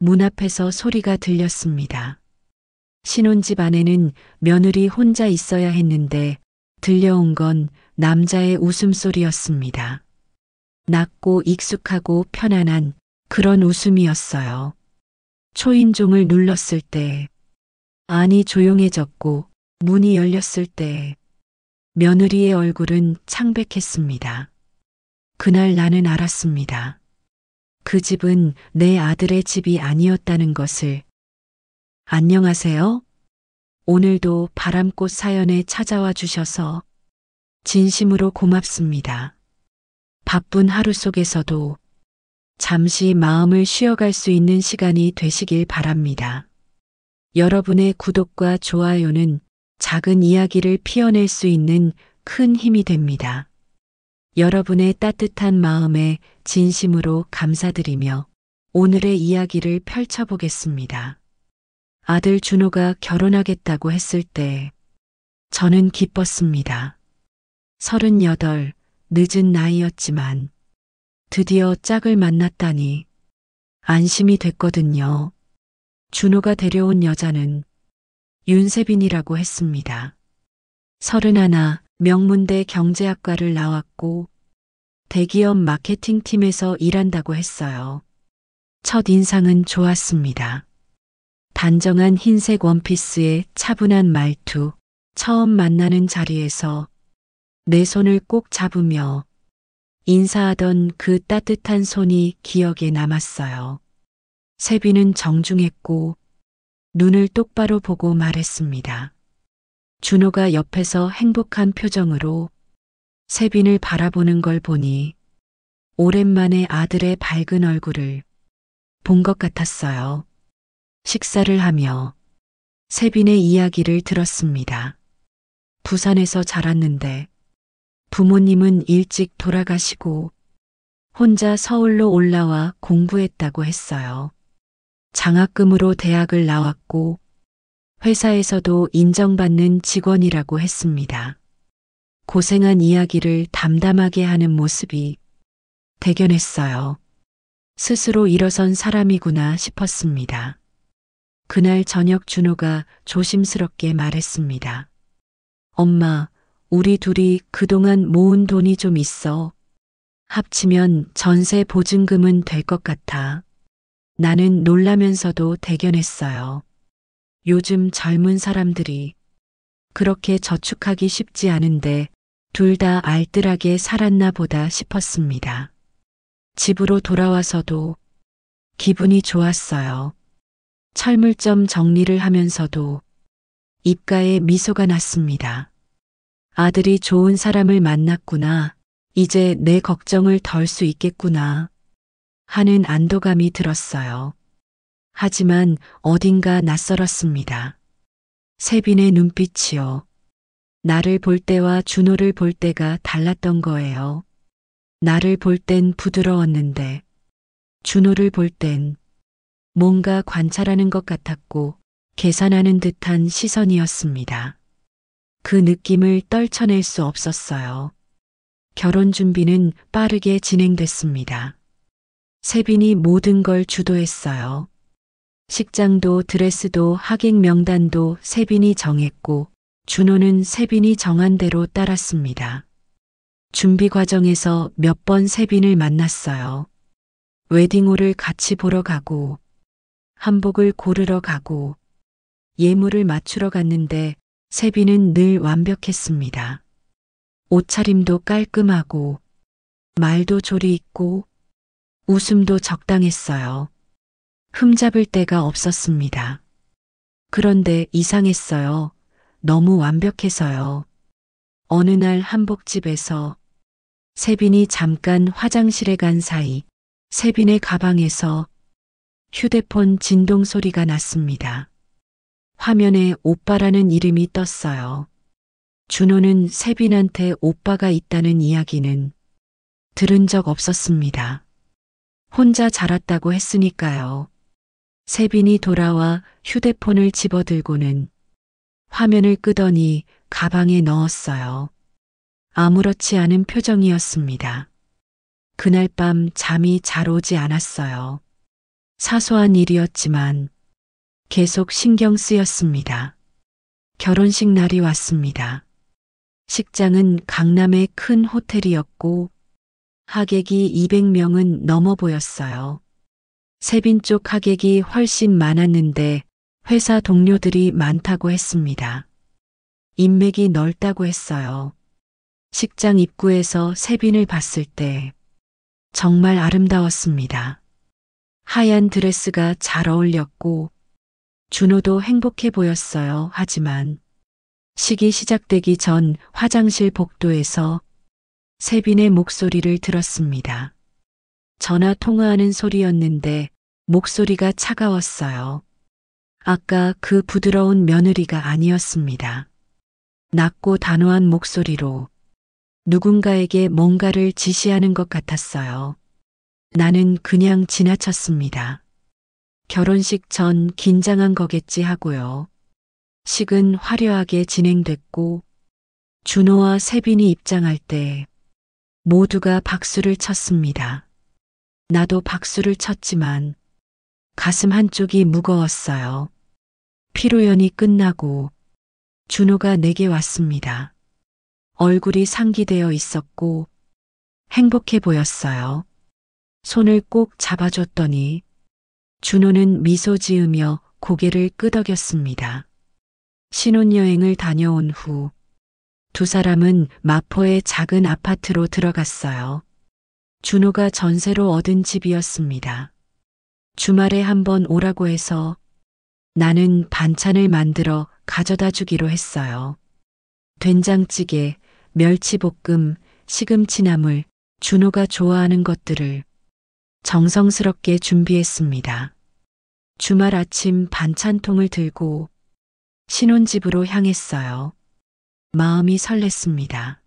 문 앞에서 소리가 들렸습니다. 신혼집 안에는 며느리 혼자 있어야 했는데 들려온 건 남자의 웃음소리였습니다. 낮고 익숙하고 편안한 그런 웃음이었어요. 초인종을 눌렀을 때, 안이 조용해졌고 문이 열렸을 때 며느리의 얼굴은 창백했습니다. 그날 나는 알았습니다. 그 집은 내 아들의 집이 아니었다는 것을. 안녕하세요. 오늘도 바람꽃 사연에 찾아와 주셔서 진심으로 고맙습니다. 바쁜 하루 속에서도 잠시 마음을 쉬어갈 수 있는 시간이 되시길 바랍니다. 여러분의 구독과 좋아요는 작은 이야기를 피워낼 수 있는 큰 힘이 됩니다. 여러분의 따뜻한 마음에 진심으로 감사드리며 오늘의 이야기를 펼쳐보겠습니다. 아들 준호가 결혼하겠다고 했을 때 저는 기뻤습니다. 38, 늦은 나이였지만 드디어 짝을 만났다니 안심이 됐거든요. 준호가 데려온 여자는 윤세빈이라고 했습니다. 31, 명문대 경제학과를 나왔고 대기업 마케팅팀에서 일한다고 했어요. 첫 인상은 좋았습니다. 단정한 흰색 원피스에 차분한 말투, 처음 만나는 자리에서 내 손을 꼭 잡으며 인사하던 그 따뜻한 손이 기억에 남았어요. 세빈은 정중했고 눈을 똑바로 보고 말했습니다. 준호가 옆에서 행복한 표정으로 세빈을 바라보는 걸 보니 오랜만에 아들의 밝은 얼굴을 본 것 같았어요. 식사를 하며 세빈의 이야기를 들었습니다. 부산에서 자랐는데 부모님은 일찍 돌아가시고 혼자 서울로 올라와 공부했다고 했어요. 장학금으로 대학을 나왔고 회사에서도 인정받는 직원이라고 했습니다. 고생한 이야기를 담담하게 하는 모습이 대견했어요. 스스로 일어선 사람이구나 싶었습니다. 그날 저녁 준호가 조심스럽게 말했습니다. 엄마, 우리 둘이 그동안 모은 돈이 좀 있어. 합치면 전세 보증금은 될 것 같아. 나는 놀라면서도 대견했어요. 요즘 젊은 사람들이 그렇게 저축하기 쉽지 않은데 둘 다 알뜰하게 살았나 보다 싶었습니다. 집으로 돌아와서도 기분이 좋았어요. 철물점 정리를 하면서도 입가에 미소가 났습니다. 아들이 좋은 사람을 만났구나. 이제 내 걱정을 덜 수 있겠구나 하는 안도감이 들었어요. 하지만 어딘가 낯설었습니다. 세빈의 눈빛이요. 나를 볼 때와 준호를 볼 때가 달랐던 거예요. 나를 볼 땐 부드러웠는데 준호를 볼 땐 뭔가 관찰하는 것 같았고 계산하는 듯한 시선이었습니다. 그 느낌을 떨쳐낼 수 없었어요. 결혼 준비는 빠르게 진행됐습니다. 세빈이 모든 걸 주도했어요. 식장도 드레스도 하객 명단도 세빈이 정했고 준호는 세빈이 정한 대로 따랐습니다. 준비 과정에서 몇 번 세빈을 만났어요. 웨딩홀을 같이 보러 가고 한복을 고르러 가고 예물을 맞추러 갔는데 세빈은 늘 완벽했습니다. 옷차림도 깔끔하고 말도 조리 있고 웃음도 적당했어요. 흠잡을 데가 없었습니다. 그런데 이상했어요. 너무 완벽해서요. 어느 날 한복집에서 세빈이 잠깐 화장실에 간 사이 세빈의 가방에서 휴대폰 진동 소리가 났습니다. 화면에 오빠라는 이름이 떴어요. 준호는 세빈한테 오빠가 있다는 이야기는 들은 적 없었습니다. 혼자 자랐다고 했으니까요. 세빈이 돌아와 휴대폰을 집어들고는 화면을 끄더니 가방에 넣었어요. 아무렇지 않은 표정이었습니다. 그날 밤 잠이 잘 오지 않았어요. 사소한 일이었지만 계속 신경 쓰였습니다. 결혼식 날이 왔습니다. 식장은 강남의 큰 호텔이었고 하객이 200명은 넘어 보였어요. 세빈 쪽 하객이 훨씬 많았는데 회사 동료들이 많다고 했습니다. 인맥이 넓다고 했어요. 식장 입구에서 세빈을 봤을 때 정말 아름다웠습니다. 하얀 드레스가 잘 어울렸고 준호도 행복해 보였어요. 하지만 식이 시작되기 전 화장실 복도에서 세빈의 목소리를 들었습니다. 전화 통화하는 소리였는데 목소리가 차가웠어요. 아까 그 부드러운 며느리가 아니었습니다. 낮고 단호한 목소리로 누군가에게 뭔가를 지시하는 것 같았어요. 나는 그냥 지나쳤습니다. 결혼식 전 긴장한 거겠지 하고요. 식은 화려하게 진행됐고 준호와 세빈이 입장할 때 모두가 박수를 쳤습니다. 나도 박수를 쳤지만 가슴 한쪽이 무거웠어요. 피로연이 끝나고 준호가 내게 왔습니다. 얼굴이 상기되어 있었고 행복해 보였어요. 손을 꼭 잡아줬더니 준호는 미소 지으며 고개를 끄덕였습니다. 신혼여행을 다녀온 후 두 사람은 마포의 작은 아파트로 들어갔어요. 준호가 전세로 얻은 집이었습니다. 주말에 한번 오라고 해서 나는 반찬을 만들어 가져다 주기로 했어요. 된장찌개, 멸치볶음, 시금치나물, 준호가 좋아하는 것들을 정성스럽게 준비했습니다. 주말 아침 반찬통을 들고 신혼집으로 향했어요. 마음이 설렜습니다.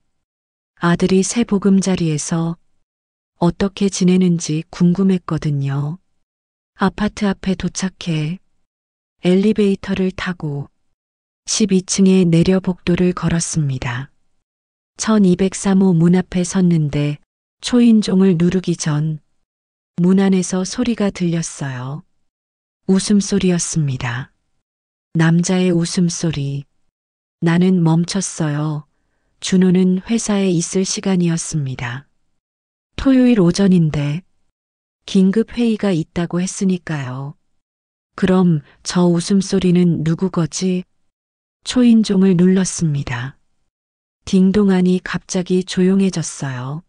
아들이 새 보금자리에서 어떻게 지내는지 궁금했거든요. 아파트 앞에 도착해 엘리베이터를 타고 12층에 내려 복도를 걸었습니다. 1203호 문 앞에 섰는데 초인종을 누르기 전 문 안에서 소리가 들렸어요. 웃음소리였습니다. 남자의 웃음소리. 나는 멈췄어요. 준호는 회사에 있을 시간이었습니다. 토요일 오전인데 긴급 회의가 있다고 했으니까요. 그럼 저 웃음소리는 누구 거지? 초인종을 눌렀습니다. 딩동안이 갑자기 조용해졌어요.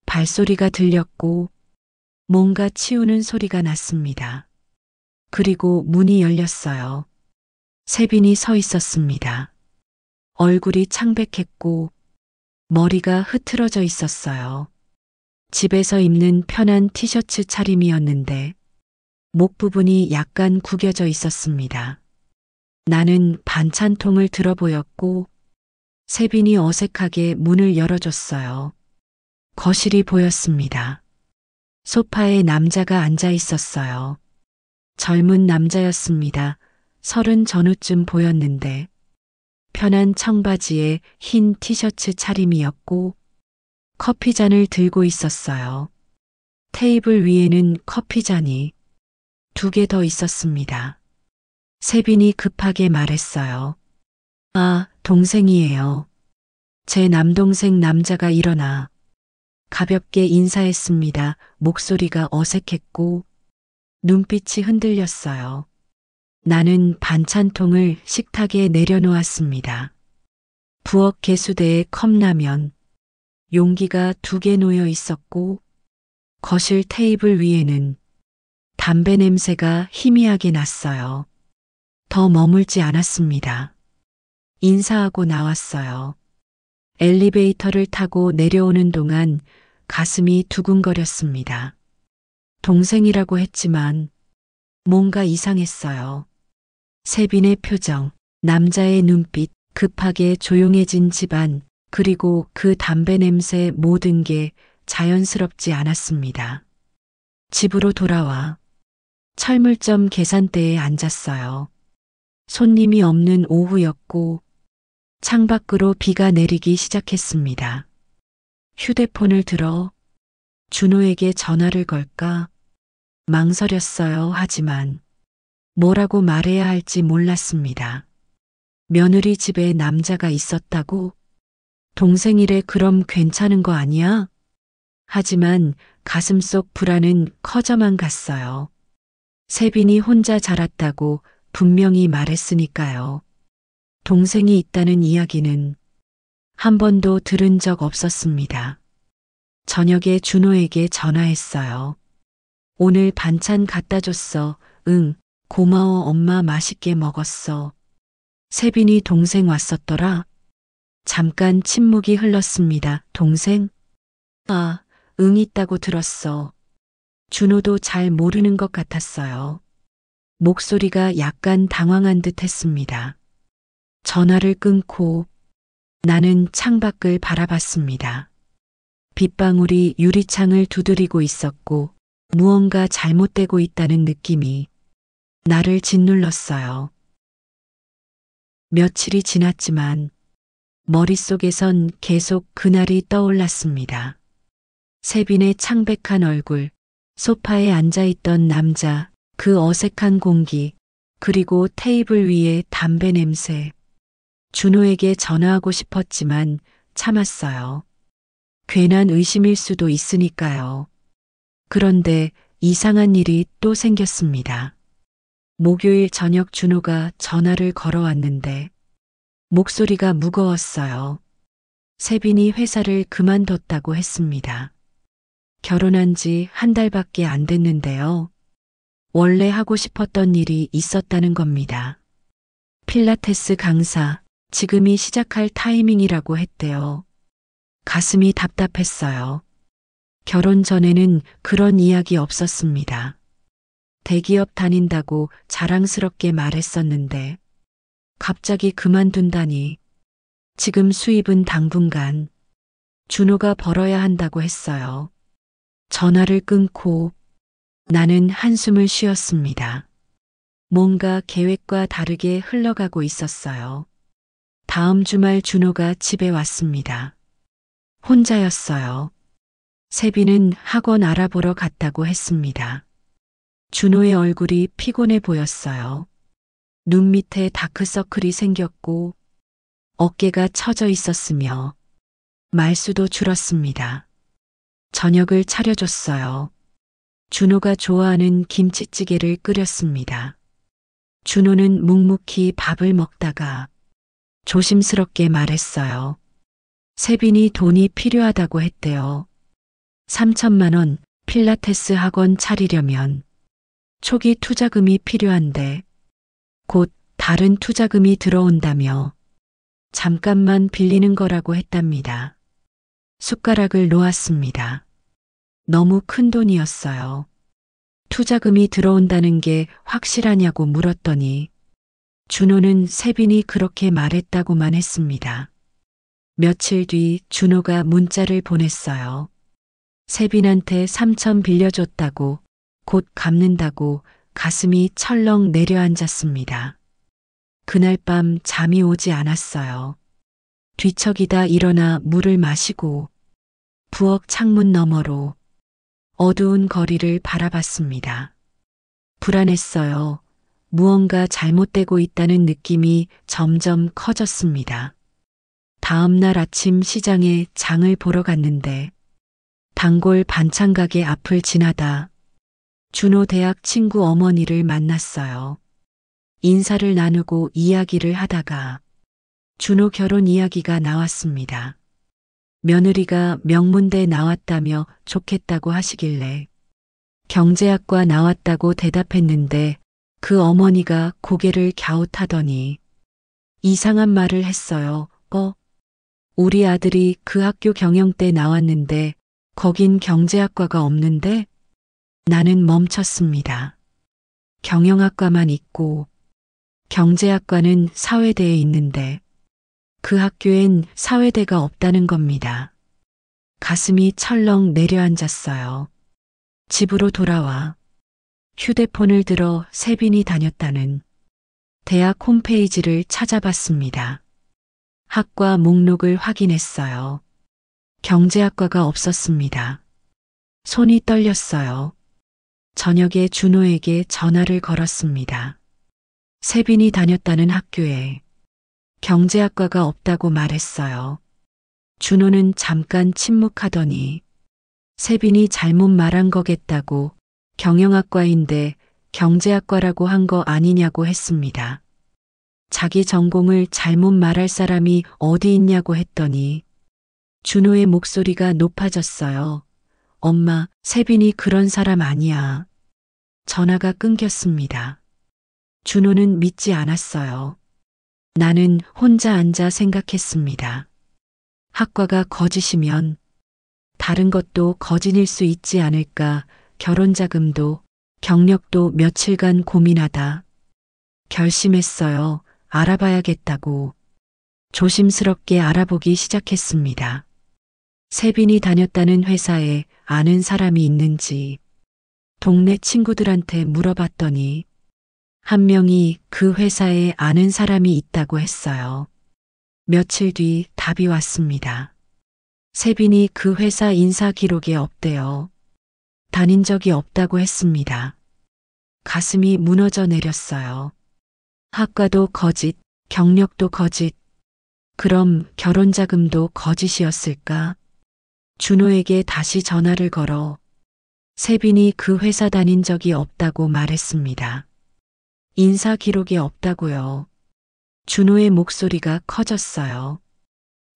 발소리가 들렸고 뭔가 치우는 소리가 났습니다. 그리고 문이 열렸어요. 세빈이 서 있었습니다. 얼굴이 창백했고 머리가 흐트러져 있었어요. 집에서 입는 편한 티셔츠 차림이었는데 목 부분이 약간 구겨져 있었습니다. 나는 반찬통을 들어 보였고 세빈이 어색하게 문을 열어줬어요. 거실이 보였습니다. 소파에 남자가 앉아 있었어요. 젊은 남자였습니다. 30 전후쯤 보였는데 편한 청바지에 흰 티셔츠 차림이었고 커피잔을 들고 있었어요. 테이블 위에는 커피잔이 2개 더 있었습니다. 세빈이 급하게 말했어요. 아, 동생이에요. 제 남동생. 남자가 일어나 가볍게 인사했습니다. 목소리가 어색했고 눈빛이 흔들렸어요. 나는 반찬통을 식탁에 내려놓았습니다. 부엌 개수대에 컵라면, 용기가 2개 놓여 있었고 거실 테이블 위에는 담배 냄새가 희미하게 났어요. 더 머물지 않았습니다. 인사하고 나왔어요. 엘리베이터를 타고 내려오는 동안 가슴이 두근거렸습니다. 동생이라고 했지만 뭔가 이상했어요. 세빈의 표정, 남자의 눈빛, 급하게 조용해진 집안, 그리고 그 담배 냄새 모든 게 자연스럽지 않았습니다. 집으로 돌아와 철물점 계산대에 앉았어요. 손님이 없는 오후였고 창밖으로 비가 내리기 시작했습니다. 휴대폰을 들어 준호에게 전화를 걸까? 망설였어요. 하지만 뭐라고 말해야 할지 몰랐습니다. 며느리 집에 남자가 있었다고? 동생 일에 그럼 괜찮은 거 아니야? 하지만 가슴속 불안은 커져만 갔어요. 세빈이 혼자 자랐다고 분명히 말했으니까요. 동생이 있다는 이야기는 한 번도 들은 적 없었습니다. 저녁에 준호에게 전화했어요. 오늘 반찬 갖다 줬어. 응, 고마워 엄마 맛있게 먹었어. 세빈이 동생 왔었더라. 잠깐 침묵이 흘렀습니다. 동생? 아, 응 있다고 들었어. 준호도 잘 모르는 것 같았어요. 목소리가 약간 당황한 듯 했습니다. 전화를 끊고 나는 창밖을 바라봤습니다. 빗방울이 유리창을 두드리고 있었고 무언가 잘못되고 있다는 느낌이 나를 짓눌렀어요. 며칠이 지났지만 머릿속에선 계속 그날이 떠올랐습니다. 세빈의 창백한 얼굴, 소파에 앉아있던 남자, 그 어색한 공기, 그리고 테이블 위에 담배 냄새. 준호에게 전화하고 싶었지만 참았어요. 괜한 의심일 수도 있으니까요. 그런데 이상한 일이 또 생겼습니다. 목요일 저녁 준호가 전화를 걸어왔는데 목소리가 무거웠어요. 세빈이 회사를 그만뒀다고 했습니다. 결혼한 지 한 달밖에 안 됐는데요. 원래 하고 싶었던 일이 있었다는 겁니다. 필라테스 강사, 지금이 시작할 타이밍이라고 했대요. 가슴이 답답했어요. 결혼 전에는 그런 이야기 없었습니다. 대기업 다닌다고 자랑스럽게 말했었는데 갑자기 그만둔다니. 지금 수입은 당분간 준호가 벌어야 한다고 했어요. 전화를 끊고 나는 한숨을 쉬었습니다. 뭔가 계획과 다르게 흘러가고 있었어요. 다음 주말 준호가 집에 왔습니다. 혼자였어요. 세빈은 학원 알아보러 갔다고 했습니다. 준호의 얼굴이 피곤해 보였어요. 눈 밑에 다크서클이 생겼고 어깨가 처져 있었으며 말수도 줄었습니다. 저녁을 차려줬어요. 준호가 좋아하는 김치찌개를 끓였습니다. 준호는 묵묵히 밥을 먹다가 조심스럽게 말했어요. 세빈이 돈이 필요하다고 했대요. 3천만 원 필라테스 학원 차리려면 초기 투자금이 필요한데 곧 다른 투자금이 들어온다며 잠깐만 빌리는 거라고 했답니다. 숟가락을 놓았습니다. 너무 큰 돈이었어요. 투자금이 들어온다는 게 확실하냐고 물었더니 준호는 세빈이 그렇게 말했다고만 했습니다. 며칠 뒤 준호가 문자를 보냈어요. 세빈한테 3천 빌려줬다고 곧 갚는다고. 가슴이 철렁 내려앉았습니다. 그날 밤 잠이 오지 않았어요. 뒤척이다 일어나 물을 마시고 부엌 창문 너머로 어두운 거리를 바라봤습니다. 불안했어요. 무언가 잘못되고 있다는 느낌이 점점 커졌습니다. 다음 날 아침 시장에 장을 보러 갔는데 단골 반찬 가게 앞을 지나다 준호 대학 친구 어머니를 만났어요. 인사를 나누고 이야기를 하다가 준호 결혼 이야기가 나왔습니다. 며느리가 명문대 나왔다며 좋겠다고 하시길래 경제학과 나왔다고 대답했는데 그 어머니가 고개를 갸웃하더니 이상한 말을 했어요. 우리 아들이 그 학교 경영대 나왔는데 거긴 경제학과가 없는데? 나는 멈췄습니다. 경영학과만 있고 경제학과는 사회대에 있는데 그 학교엔 사회대가 없다는 겁니다. 가슴이 철렁 내려앉았어요. 집으로 돌아와 휴대폰을 들어 세빈이 다녔다는 대학 홈페이지를 찾아봤습니다. 학과 목록을 확인했어요. 경제학과가 없었습니다. 손이 떨렸어요. 저녁에 준호에게 전화를 걸었습니다. 세빈이 다녔다는 학교에 경제학과가 없다고 말했어요. 준호는 잠깐 침묵하더니 세빈이 잘못 말한 거겠다고 경영학과인데 경제학과라고 한 거 아니냐고 했습니다. 자기 전공을 잘못 말할 사람이 어디 있냐고 했더니 준호의 목소리가 높아졌어요. 엄마, 세빈이 그런 사람 아니야. 전화가 끊겼습니다. 준호는 믿지 않았어요. 나는 혼자 앉아 생각했습니다. 학과가 거짓이면 다른 것도 거짓일 수 있지 않을까. 결혼 자금도 경력도 며칠간 고민하다 결심했어요. 알아봐야겠다고. 조심스럽게 알아보기 시작했습니다. 세빈이 다녔다는 회사에 아는 사람이 있는지 동네 친구들한테 물어봤더니 한 명이 그 회사에 아는 사람이 있다고 했어요. 며칠 뒤 답이 왔습니다. 세빈이 그 회사 인사 기록에 없대요. 다닌 적이 없다고 했습니다. 가슴이 무너져 내렸어요. 학과도 거짓, 경력도 거짓. 그럼 결혼 자금도 거짓이었을까? 준호에게 다시 전화를 걸어 세빈이 그 회사 다닌 적이 없다고 말했습니다. 인사 기록이 없다고요. 준호의 목소리가 커졌어요.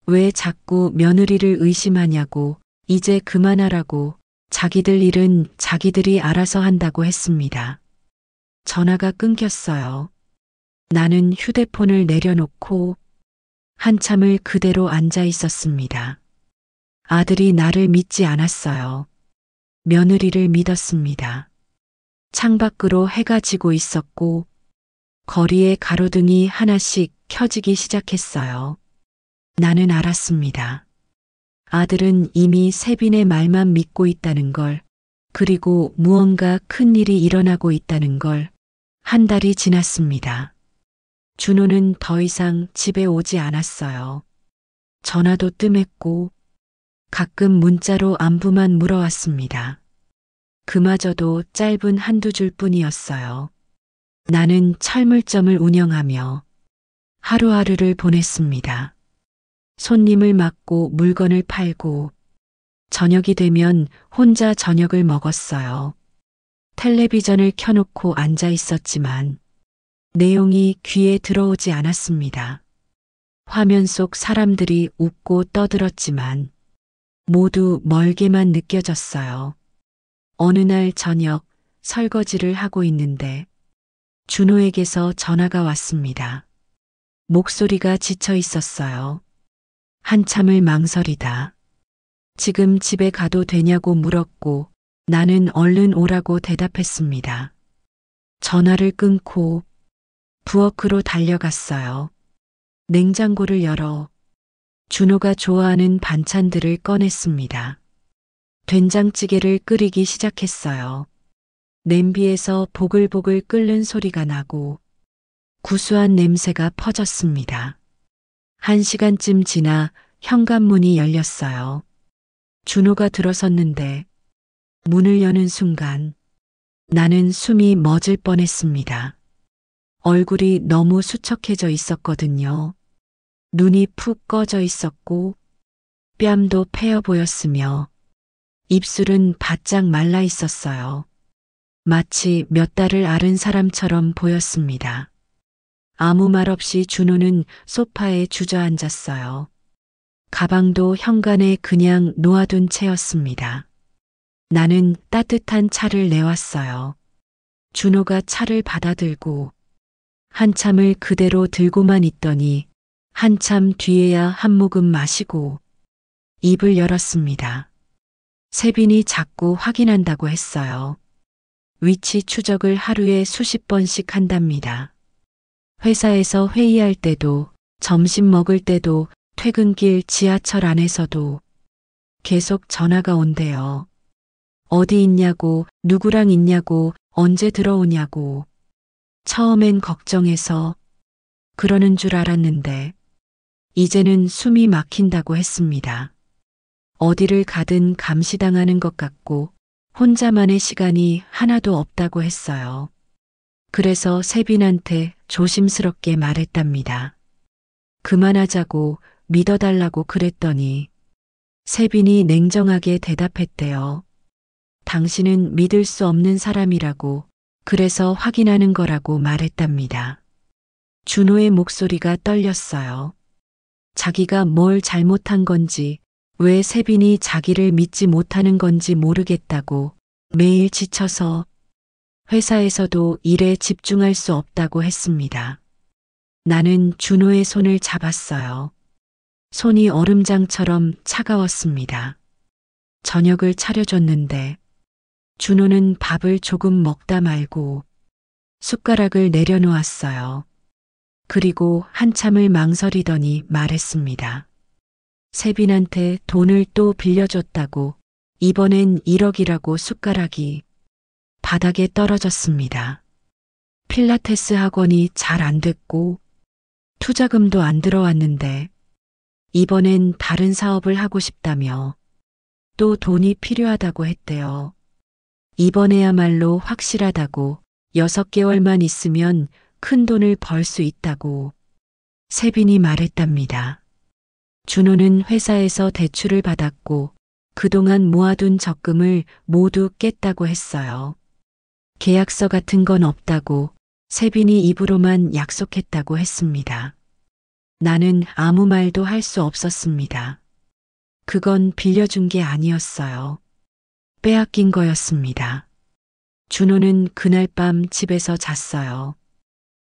왜 자꾸 며느리를 의심하냐고, 이제 그만하라고, 자기들 일은 자기들이 알아서 한다고 했습니다. 전화가 끊겼어요. 나는 휴대폰을 내려놓고 한참을 그대로 앉아 있었습니다. 아들이 나를 믿지 않았어요. 며느리를 믿었습니다. 창밖으로 해가 지고 있었고 거리에 가로등이 하나씩 켜지기 시작했어요. 나는 알았습니다. 아들은 이미 세빈의 말만 믿고 있다는 걸, 그리고 무언가 큰 일이 일어나고 있다는 걸. 한 달이 지났습니다. 준호는 더 이상 집에 오지 않았어요. 전화도 뜸했고 가끔 문자로 안부만 물어왔습니다. 그마저도 짧은 한두 줄 뿐이었어요. 나는 철물점을 운영하며 하루하루를 보냈습니다. 손님을 맞고 물건을 팔고 저녁이 되면 혼자 저녁을 먹었어요. 텔레비전을 켜놓고 앉아 있었지만 내용이 귀에 들어오지 않았습니다. 화면 속 사람들이 웃고 떠들었지만 모두 멀게만 느껴졌어요. 어느 날 저녁 설거지를 하고 있는데 준호에게서 전화가 왔습니다. 목소리가 지쳐 있었어요. 한참을 망설이다 지금 집에 가도 되냐고 물었고 나는 얼른 오라고 대답했습니다. 전화를 끊고 부엌으로 달려갔어요. 냉장고를 열어 준호가 좋아하는 반찬들을 꺼냈습니다. 된장찌개를 끓이기 시작했어요. 냄비에서 보글보글 끓는 소리가 나고 구수한 냄새가 퍼졌습니다. 1시간쯤 지나 현관문이 열렸어요. 준호가 들어섰는데 문을 여는 순간 나는 숨이 멎을 뻔했습니다. 얼굴이 너무 수척해져 있었거든요. 눈이 푹 꺼져 있었고 뺨도 패여 보였으며 입술은 바짝 말라 있었어요. 마치 몇 달을 앓은 사람처럼 보였습니다. 아무 말 없이 준호는 소파에 주저앉았어요. 가방도 현관에 그냥 놓아둔 채였습니다. 나는 따뜻한 차를 내왔어요. 준호가 차를 받아들고 한참을 그대로 들고만 있더니 한참 뒤에야 한 모금 마시고 입을 열었습니다. 세빈이 자꾸 확인한다고 했어요. 위치 추적을 하루에 수십 번씩 한답니다. 회사에서 회의할 때도, 점심 먹을 때도, 퇴근길 지하철 안에서도 계속 전화가 온대요. 어디 있냐고, 누구랑 있냐고, 언제 들어오냐고. 처음엔 걱정해서 그러는 줄 알았는데 이제는 숨이 막힌다고 했습니다. 어디를 가든 감시당하는 것 같고 혼자만의 시간이 하나도 없다고 했어요. 그래서 세빈한테 조심스럽게 말했답니다. 그만하자고 믿어달라고 그랬더니 세빈이 냉정하게 대답했대요. 당신은 믿을 수 없는 사람이라고, 그래서 확인하는 거라고 말했답니다. 준호의 목소리가 떨렸어요. 자기가 뭘 잘못한 건지, 왜 세빈이 자기를 믿지 못하는 건지 모르겠다고, 매일 지쳐서 회사에서도 일에 집중할 수 없다고 했습니다. 나는 준호의 손을 잡았어요. 손이 얼음장처럼 차가웠습니다. 저녁을 차려줬는데 준호는 밥을 조금 먹다 말고 숟가락을 내려놓았어요. 그리고 한참을 망설이더니 말했습니다. 세빈한테 돈을 또 빌려줬다고. 이번엔 1억이라고. 숟가락이 바닥에 떨어졌습니다. 필라테스 학원이 잘 안 됐고 투자금도 안 들어왔는데 이번엔 다른 사업을 하고 싶다며 또 돈이 필요하다고 했대요. 이번에야말로 확실하다고. 6개월만 있으면 큰 돈을 벌 수 있다고 세빈이 말했답니다. 준호는 회사에서 대출을 받았고 그동안 모아둔 적금을 모두 깼다고 했어요. 계약서 같은 건 없다고 세빈이 입으로만 약속했다고 했습니다. 나는 아무 말도 할 수 없었습니다. 그건 빌려준 게 아니었어요. 빼앗긴 거였습니다. 준호는 그날 밤 집에서 잤어요.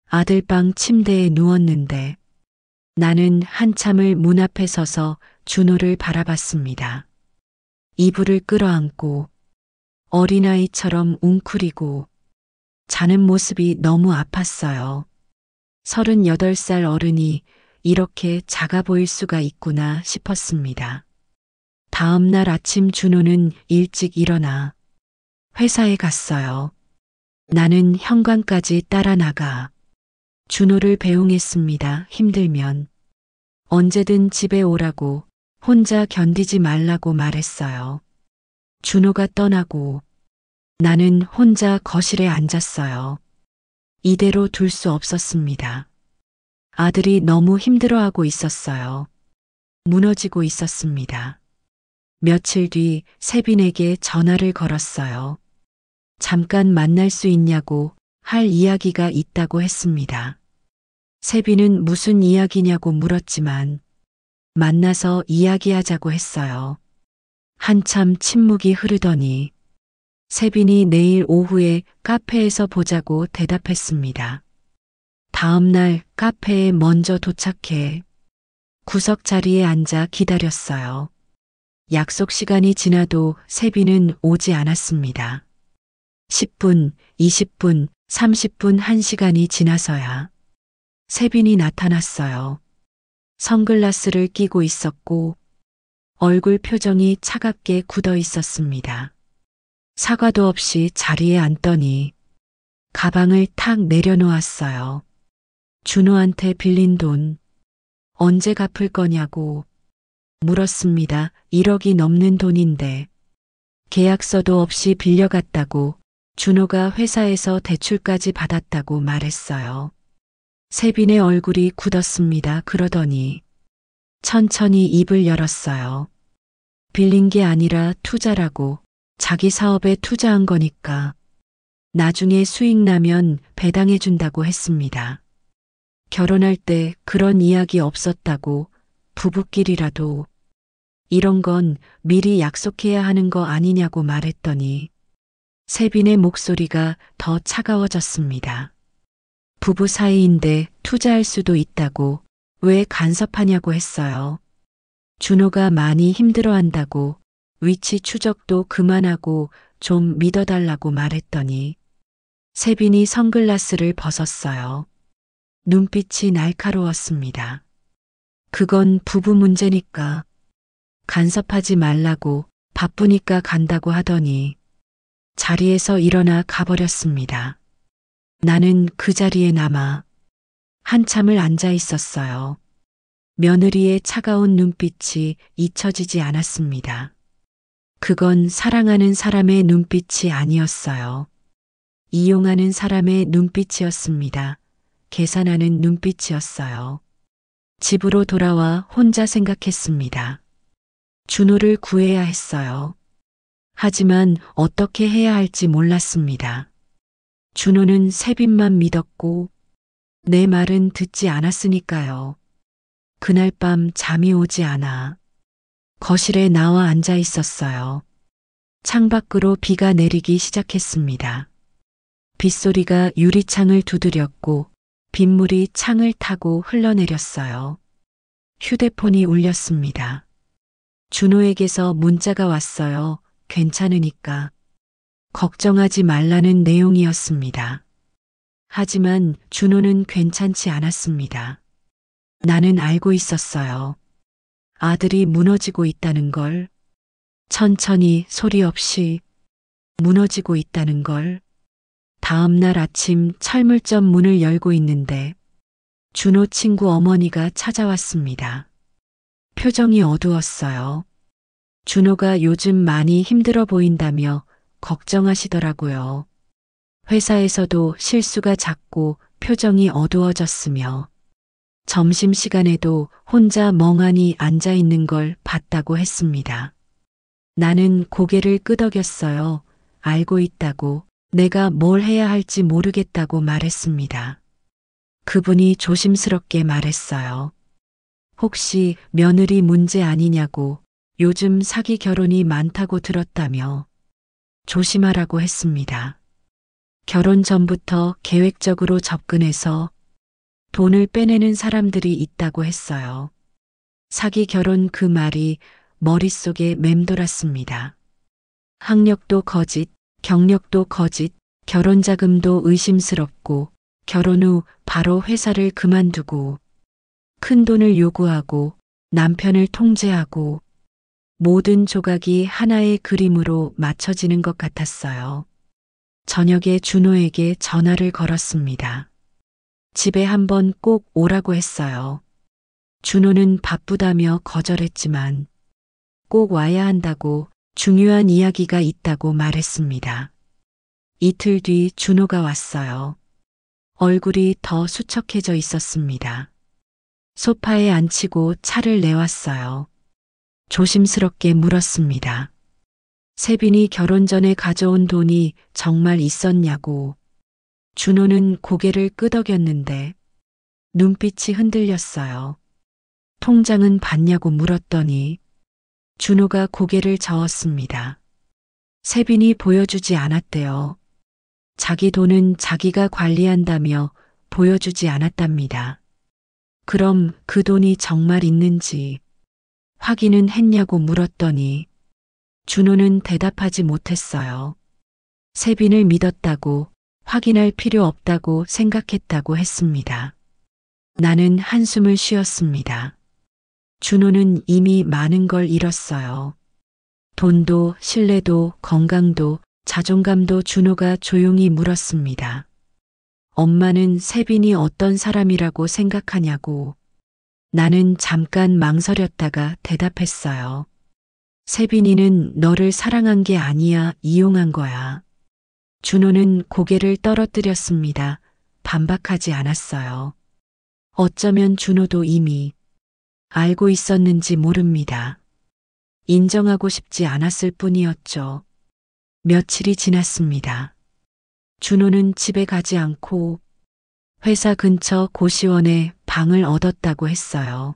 아들 방 침대에 누웠는데 나는 한참을 문 앞에 서서 준호를 바라봤습니다. 이불을 끌어안고 어린아이처럼 웅크리고 자는 모습이 너무 아팠어요. 38살 어른이 이렇게 작아 보일 수가 있구나 싶었습니다. 다음 날 아침 준호는 일찍 일어나 회사에 갔어요. 나는 현관까지 따라 나가 준호를 배웅했습니다. 힘들면 언제든 집에 오라고, 혼자 견디지 말라고 말했어요. 준호가 떠나고 나는 혼자 거실에 앉았어요. 이대로 둘 수 없었습니다. 아들이 너무 힘들어하고 있었어요. 무너지고 있었습니다. 며칠 뒤 세빈에게 전화를 걸었어요. 잠깐 만날 수 있냐고, 할 이야기가 있다고 했습니다. 세빈은 무슨 이야기냐고 물었지만 만나서 이야기하자고 했어요. 한참 침묵이 흐르더니 세빈이 내일 오후에 카페에서 보자고 대답했습니다. 다음 날 카페에 먼저 도착해 구석 자리에 앉아 기다렸어요. 약속 시간이 지나도 세빈은 오지 않았습니다. 10분, 20분, 30분, 1시간이 지나서야 세빈이 나타났어요. 선글라스를 끼고 있었고 얼굴 표정이 차갑게 굳어 있었습니다. 사과도 없이 자리에 앉더니 가방을 탁 내려놓았어요. 준호한테 빌린 돈 언제 갚을 거냐고 물었습니다. 1억이 넘는 돈인데 계약서도 없이 빌려갔다고, 준호가 회사에서 대출까지 받았다고 말했어요. 세빈의 얼굴이 굳었습니다. 그러더니 천천히 입을 열었어요. 빌린 게 아니라 투자라고, 자기 사업에 투자한 거니까 나중에 수익 나면 배당해 준다고 했습니다. 결혼할 때 그런 이야기 없었다고, 부부끼리라도 이런 건 미리 약속해야 하는 거 아니냐고 말했더니 세빈의 목소리가 더 차가워졌습니다. 부부 사이인데 투자할 수도 있다고 왜 간섭하냐고 했어요. 준호가 많이 힘들어한다고, 위치 추적도 그만하고 좀 믿어달라고 말했더니 세빈이 선글라스를 벗었어요. 눈빛이 날카로웠습니다. 그건 부부 문제니까 간섭하지 말라고, 바쁘니까 간다고 하더니 자리에서 일어나 가버렸습니다. 나는 그 자리에 남아 한참을 앉아 있었어요. 며느리의 차가운 눈빛이 잊혀지지 않았습니다. 그건 사랑하는 사람의 눈빛이 아니었어요. 이용하는 사람의 눈빛이었습니다. 계산하는 눈빛이었어요. 집으로 돌아와 혼자 생각했습니다. 준호를 구해야 했어요. 하지만 어떻게 해야 할지 몰랐습니다. 준호는 세빈만 믿었고 내 말은 듣지 않았으니까요. 그날 밤 잠이 오지 않아 거실에 나와 앉아 있었어요. 창밖으로 비가 내리기 시작했습니다. 빗소리가 유리창을 두드렸고 빗물이 창을 타고 흘러내렸어요. 휴대폰이 울렸습니다. 준호에게서 문자가 왔어요. 괜찮으니까. 걱정하지 말라는 내용이었습니다. 하지만 준호는 괜찮지 않았습니다. 나는 알고 있었어요. 아들이 무너지고 있다는 걸, 천천히 소리 없이 무너지고 있다는 걸. 다음 날 아침 철물점 문을 열고 있는데 준호 친구 어머니가 찾아왔습니다. 표정이 어두웠어요. 준호가 요즘 많이 힘들어 보인다며 걱정하시더라고요. 회사에서도 실수가 잦고 표정이 어두워졌으며 점심시간에도 혼자 멍하니 앉아 있는 걸 봤다고 했습니다. 나는 고개를 끄덕였어요. 알고 있다고, 내가 뭘 해야 할지 모르겠다고 말했습니다. 그분이 조심스럽게 말했어요. 혹시 며느리 문제 아니냐고, 요즘 사기 결혼이 많다고 들었다며 조심하라고 했습니다. 결혼 전부터 계획적으로 접근해서 돈을 빼내는 사람들이 있다고 했어요. 사기 결혼 그 말이 머릿속에 맴돌았습니다. 학력도 거짓, 경력도 거짓, 결혼 자금도 의심스럽고 결혼 후 바로 회사를 그만두고 큰 돈을 요구하고 남편을 통제하고 모든 조각이 하나의 그림으로 맞춰지는 것 같았어요. 저녁에 준호에게 전화를 걸었습니다. 집에 한번 꼭 오라고 했어요. 준호는 바쁘다며 거절했지만 꼭 와야 한다고 중요한 이야기가 있다고 말했습니다. 이틀 뒤 준호가 왔어요. 얼굴이 더 수척해져 있었습니다. 소파에 앉히고 차를 내왔어요. 조심스럽게 물었습니다. 세빈이 결혼 전에 가져온 돈이 정말 있었냐고. 준호는 고개를 끄덕였는데 눈빛이 흔들렸어요. 통장은 봤냐고 물었더니 준호가 고개를 저었습니다. 세빈이 보여주지 않았대요. 자기 돈은 자기가 관리한다며 보여주지 않았답니다. 그럼 그 돈이 정말 있는지 확인은 했냐고 물었더니 준호는 대답하지 못했어요. 세빈을 믿었다고, 확인할 필요 없다고 생각했다고 했습니다. 나는 한숨을 쉬었습니다. 준호는 이미 많은 걸 잃었어요. 돈도, 신뢰도, 건강도, 자존감도. 준호가 조용히 물었습니다. 엄마는 세빈이 어떤 사람이라고 생각하냐고. 나는 잠깐 망설였다가 대답했어요. 세빈이는 너를 사랑한 게 아니야, 이용한 거야. 준호는 고개를 떨어뜨렸습니다. 반박하지 않았어요. 어쩌면 준호도 이미 알고 있었는지 모릅니다. 인정하고 싶지 않았을 뿐이었죠. 며칠이 지났습니다. 준호는 집에 가지 않고 회사 근처 고시원에 방을 얻었다고 했어요.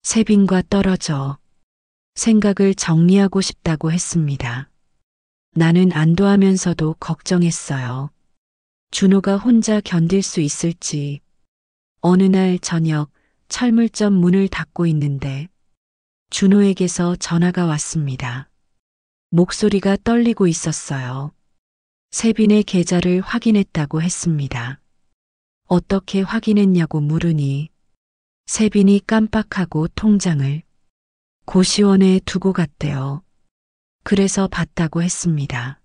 세빈과 떨어져 생각을 정리하고 싶다고 했습니다. 나는 안도하면서도 걱정했어요. 준호가 혼자 견딜 수 있을지. 어느 날 저녁 철물점 문을 닫고 있는데 준호에게서 전화가 왔습니다. 목소리가 떨리고 있었어요. 세빈의 계좌를 확인했다고 했습니다. 어떻게 확인했냐고 물으니 세빈이 깜빡하고 통장을 고시원에 두고 갔대요. 그래서 봤다고 했습니다.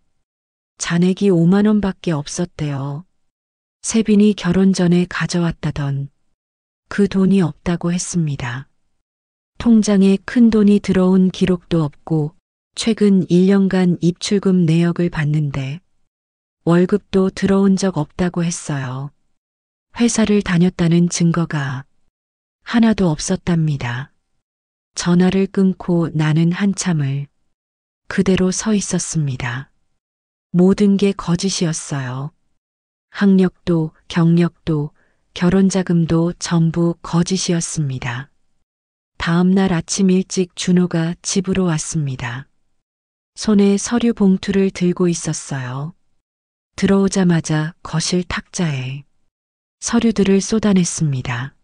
잔액이 5만 원밖에 없었대요. 세빈이 결혼 전에 가져왔다던 그 돈이 없다고 했습니다. 통장에 큰 돈이 들어온 기록도 없고 최근 1년간 입출금 내역을 봤는데 월급도 들어온 적 없다고 했어요. 회사를 다녔다는 증거가 하나도 없었답니다. 전화를 끊고 나는 한참을 그대로 서 있었습니다. 모든 게 거짓이었어요. 학력도, 경력도, 결혼자금도 전부 거짓이었습니다. 다음 날 아침 일찍 준호가 집으로 왔습니다. 손에 서류 봉투를 들고 있었어요. 들어오자마자 거실 탁자에 서류들을 쏟아냈습니다.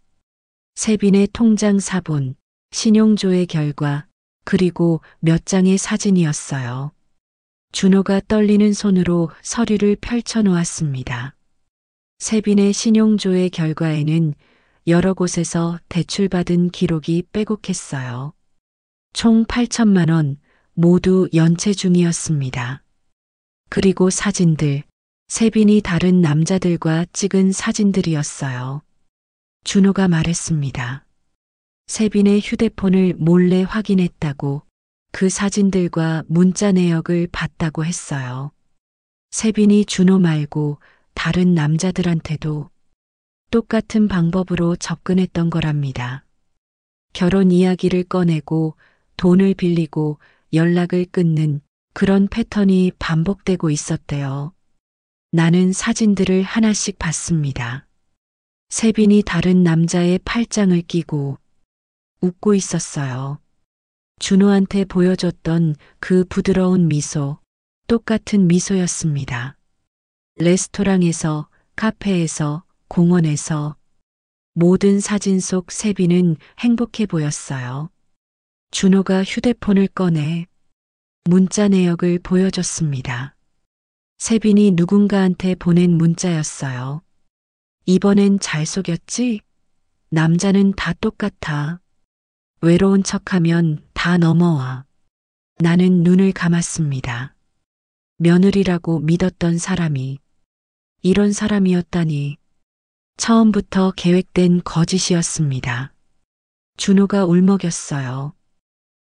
세빈의 통장 사본, 신용조회 결과, 그리고 몇 장의 사진이었어요. 준호가 떨리는 손으로 서류를 펼쳐 놓았습니다. 세빈의 신용조회 결과에는 여러 곳에서 대출받은 기록이 빼곡했어요. 총 8천만 원 모두 연체 중이었습니다. 그리고 사진들, 세빈이 다른 남자들과 찍은 사진들이었어요. 준호가 말했습니다. 세빈의 휴대폰을 몰래 확인했다고, 그 사진들과 문자 내역을 봤다고 했어요. 세빈이 준호 말고 다른 남자들한테도 똑같은 방법으로 접근했던 거랍니다. 결혼 이야기를 꺼내고 돈을 빌리고 연락을 끊는 그런 패턴이 반복되고 있었대요. 나는 사진들을 하나씩 봤습니다. 세빈이 다른 남자의 팔짱을 끼고 웃고 있었어요. 준호한테 보여줬던 그 부드러운 미소, 똑같은 미소였습니다. 레스토랑에서, 카페에서, 공원에서 모든 사진 속 세빈은 행복해 보였어요. 준호가 휴대폰을 꺼내 문자 내역을 보여줬습니다. 세빈이 누군가한테 보낸 문자였어요. 이번엔 잘 속였지? 남자는 다 똑같아. 외로운 척하면 다 넘어와. 나는 눈을 감았습니다. 며느리라고 믿었던 사람이 이런 사람이었다니. 처음부터 계획된 거짓이었습니다. 준호가 울먹였어요.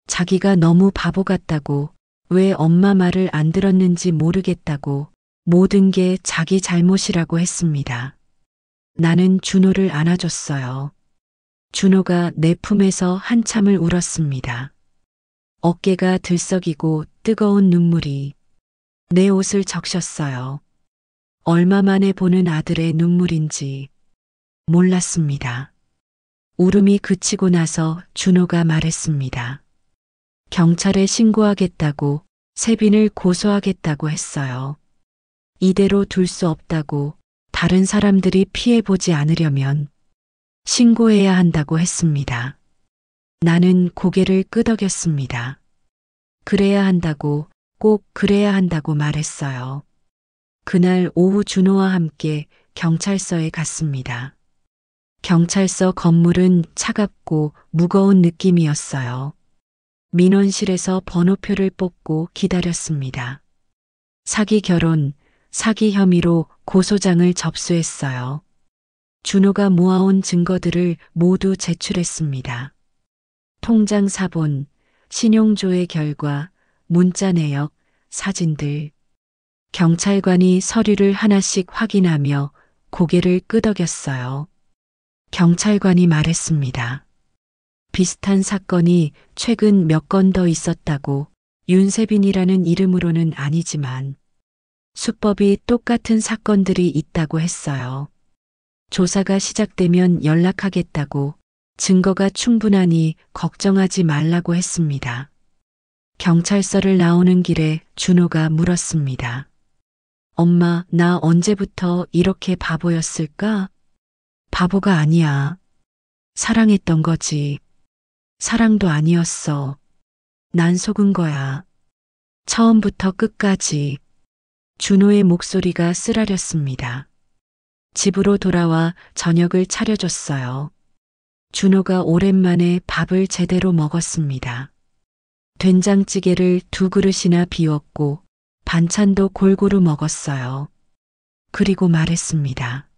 자기가 너무 바보 같다고, 왜 엄마 말을 안 들었는지 모르겠다고, 모든 게 자기 잘못이라고 했습니다. 나는 준호를 안아줬어요. 준호가 내 품에서 한참을 울었습니다. 어깨가 들썩이고 뜨거운 눈물이 내 옷을 적셨어요. 얼마 만에 보는 아들의 눈물인지 몰랐습니다. 울음이 그치고 나서 준호가 말했습니다. 경찰에 신고하겠다고, 세빈을 고소하겠다고 했어요. 이대로 둘 수 없다고, 다른 사람들이 피해보지 않으려면 신고해야 한다고 했습니다. 나는 고개를 끄덕였습니다. 그래야 한다고, 꼭 그래야 한다고 말했어요. 그날 오후 준호와 함께 경찰서에 갔습니다. 경찰서 건물은 차갑고 무거운 느낌이었어요. 민원실에서 번호표를 뽑고 기다렸습니다. 사기 결혼, 사기 혐의로 고소장을 접수했어요. 준호가 모아온 증거들을 모두 제출했습니다. 통장 사본, 신용조회 결과, 문자 내역, 사진들. 경찰관이 서류를 하나씩 확인하며 고개를 끄덕였어요. 경찰관이 말했습니다. 비슷한 사건이 최근 몇 건 더 있었다고, 윤세빈이라는 이름으로는 아니지만 수법이 똑같은 사건들이 있다고 했어요. 조사가 시작되면 연락하겠다고, 증거가 충분하니 걱정하지 말라고 했습니다. 경찰서를 나오는 길에 준호가 물었습니다. 엄마, 나 언제부터 이렇게 바보였을까? 바보가 아니야. 사랑했던 거지. 사랑도 아니었어. 난 속은 거야. 처음부터 끝까지. 준호의 목소리가 쓰라렸습니다. 집으로 돌아와 저녁을 차려줬어요. 준호가 오랜만에 밥을 제대로 먹었습니다. 된장찌개를 2그릇이나 비웠고 반찬도 골고루 먹었어요. 그리고 말했습니다.